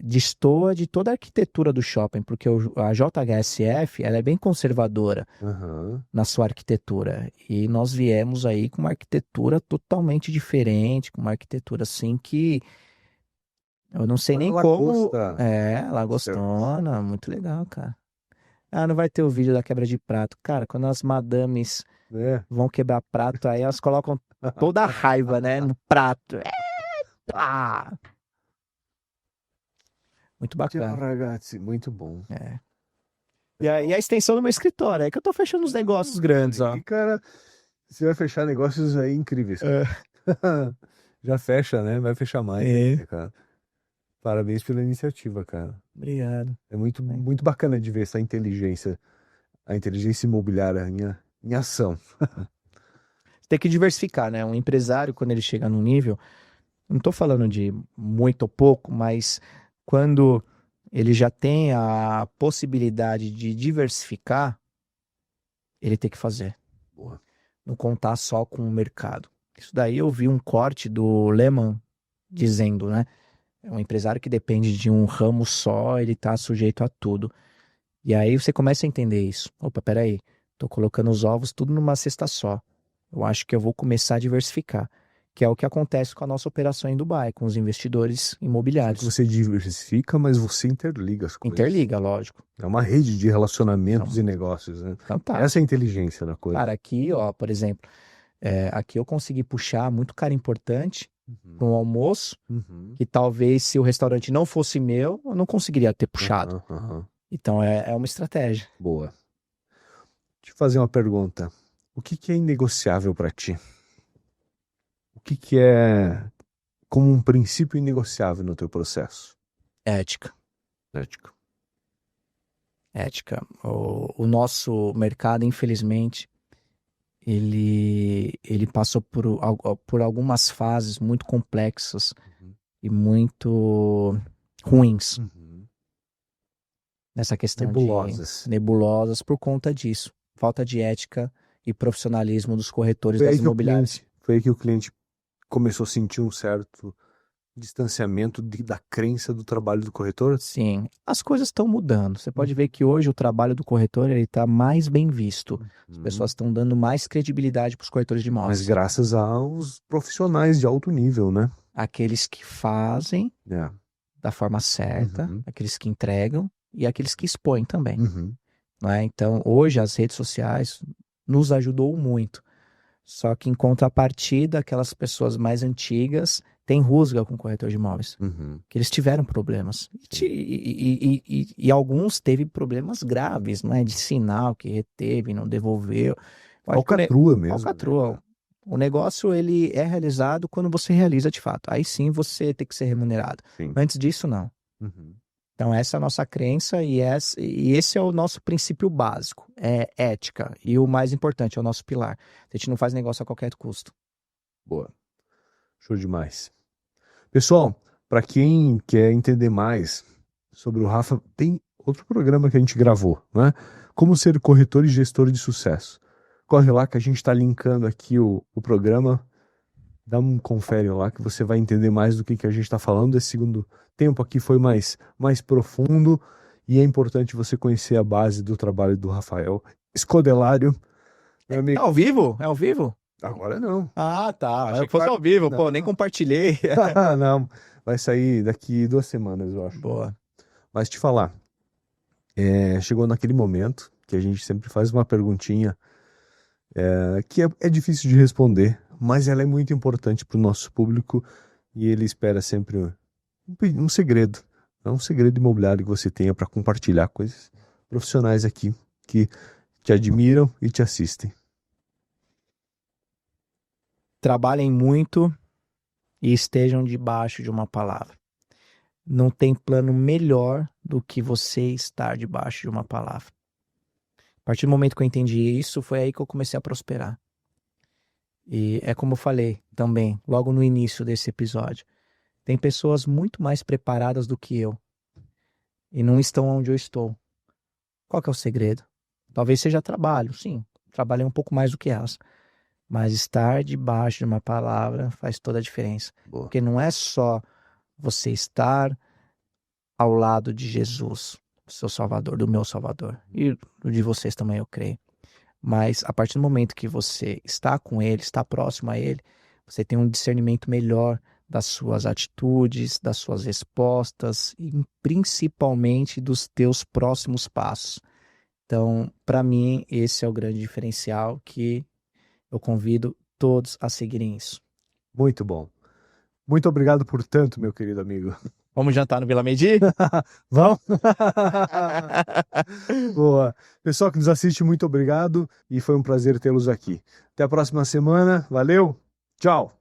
destoa de toda a arquitetura do shopping, porque a JHSF, ela é bem conservadora Aham. na sua arquitetura. E nós viemos aí com uma arquitetura totalmente diferente, com uma arquitetura assim que eu não sei Olha nem a como. lagosta. Lagostona, muito legal, cara. Ah, não vai ter o vídeo da quebra de prato. Cara, quando as madames Né? vão quebrar prato, aí elas colocam toda a raiva, né, no prato. Eita! Muito Tchau, bacana. ragazzi. Muito bom. É. E a extensão do meu escritório, é que eu tô fechando uns negócios grandes, ó. E, cara, você vai fechar negócios aí incríveis. Já fecha, né? Vai fechar mais, né, cara? Parabéns pela iniciativa, cara. Obrigado. É muito bacana de ver essa inteligência, a inteligência imobiliária em ação. Tem que diversificar, né? Um empresário, quando ele chega num nível, não tô falando de muito ou pouco, mas quando ele já tem a possibilidade de diversificar, ele tem que fazer. Boa. Não contar só com o mercado. Isso daí eu vi um corte do Lehman dizendo, né? É um empresário que depende de um ramo só, ele tá sujeito a tudo. E aí você começa a entender isso. Opa, peraí, tô colocando os ovos tudo numa cesta só. Eu acho que eu vou começar a diversificar, que é o que acontece com a nossa operação em Dubai, com os investidores imobiliários. Você diversifica, mas você interliga as coisas. Interliga, lógico. É uma rede de relacionamentos e negócios, né? Então tá. Essa é a inteligência da coisa. Cara, aqui, ó, por exemplo, aqui eu consegui puxar muito cara importante para um almoço, Uhum. que talvez se o restaurante não fosse meu, eu não conseguiria ter puxado. Aham. Então é uma estratégia. Boa. Deixa eu fazer uma pergunta. O que é inegociável para ti? O que é como um princípio inegociável no teu processo? Ética. Ético. Ética. O nosso mercado, infelizmente, ele passou por algumas fases muito complexas Uhum. e muito ruins nessa questão Nebulosas. de nebulosas por conta disso. Falta de ética e profissionalismo dos corretores Foi aí das que o imobiliárias. foi aí que o cliente começou a sentir um certo distanciamento da crença do trabalho do corretor? Sim, as coisas estão mudando. Você pode ver que hoje o trabalho do corretor ele está mais bem visto. As pessoas estão dando mais credibilidade para os corretores de imóveis. Mas graças aos profissionais de alto nível, né? Aqueles que fazem É. da forma certa, Uhum. aqueles que entregam e aqueles que expõem também. Uhum. Não é? Então, hoje as redes sociais nos ajudou muito. Só que em contrapartida, aquelas pessoas mais antigas têm rusga com o corretor de imóveis. Uhum. Que eles tiveram problemas. E alguns teve problemas graves, não é? De sinal que reteve, não devolveu. Falcatrua mesmo. Falcatrua. O negócio, ele é realizado quando você realiza de fato. Aí sim você tem que ser remunerado. Sim. Antes disso, não. Uhum. Então essa é a nossa crença e esse é o nosso princípio básico. É ética. E o mais importante, é o nosso pilar. A gente não faz negócio a qualquer custo. Boa. Show demais. Pessoal, para quem quer entender mais sobre o Rafa, tem outro programa que a gente gravou, né? Como ser corretor e gestor de sucesso. Corre lá que a gente está linkando aqui o programa. Dá um confere lá que você vai entender mais do que a gente está falando. Esse segundo tempo aqui foi mais profundo e é importante você conhecer a base do trabalho do Rafael Scodelário. Meu amigo. É ao vivo? É ao vivo? Agora não. Ah, tá. Achei Eu fosse que ao vivo, não. pô, nem compartilhei. Não, vai sair daqui 2 semanas, eu acho. Boa. Mas te falar, chegou naquele momento que a gente sempre faz uma perguntinha que é difícil de responder, mas ela é muito importante para o nosso público e ele espera sempre um segredo. É um segredo imobiliário que você tenha para compartilhar coisas profissionais aqui que te admiram e te assistem. Trabalhem muito e estejam debaixo de uma palavra. Não tem plano melhor do que você estar debaixo de uma palavra. A partir do momento que eu entendi isso, foi aí que eu comecei a prosperar. E é como eu falei também, logo no início desse episódio. Tem pessoas muito mais preparadas do que eu. e não estão onde eu estou. Qual que é o segredo? Talvez seja trabalho, sim. Trabalhei um pouco mais do que elas. Mas estar debaixo de uma palavra faz toda a diferença. Porque não é só você estar ao lado de Jesus, seu Salvador, do meu Salvador, e do de vocês também, eu creio. Mas a partir do momento que você está com Ele, está próximo a Ele, você tem um discernimento melhor das suas atitudes, das suas respostas e principalmente dos teus próximos passos. Então, para mim, esse é o grande diferencial que eu convido todos a seguirem isso. Muito bom. Muito obrigado por tanto, meu querido amigo. Vamos jantar no Vila Medi? Vamos? Boa. Pessoal que nos assiste, muito obrigado e foi um prazer tê-los aqui. Até a próxima semana. Valeu. Tchau.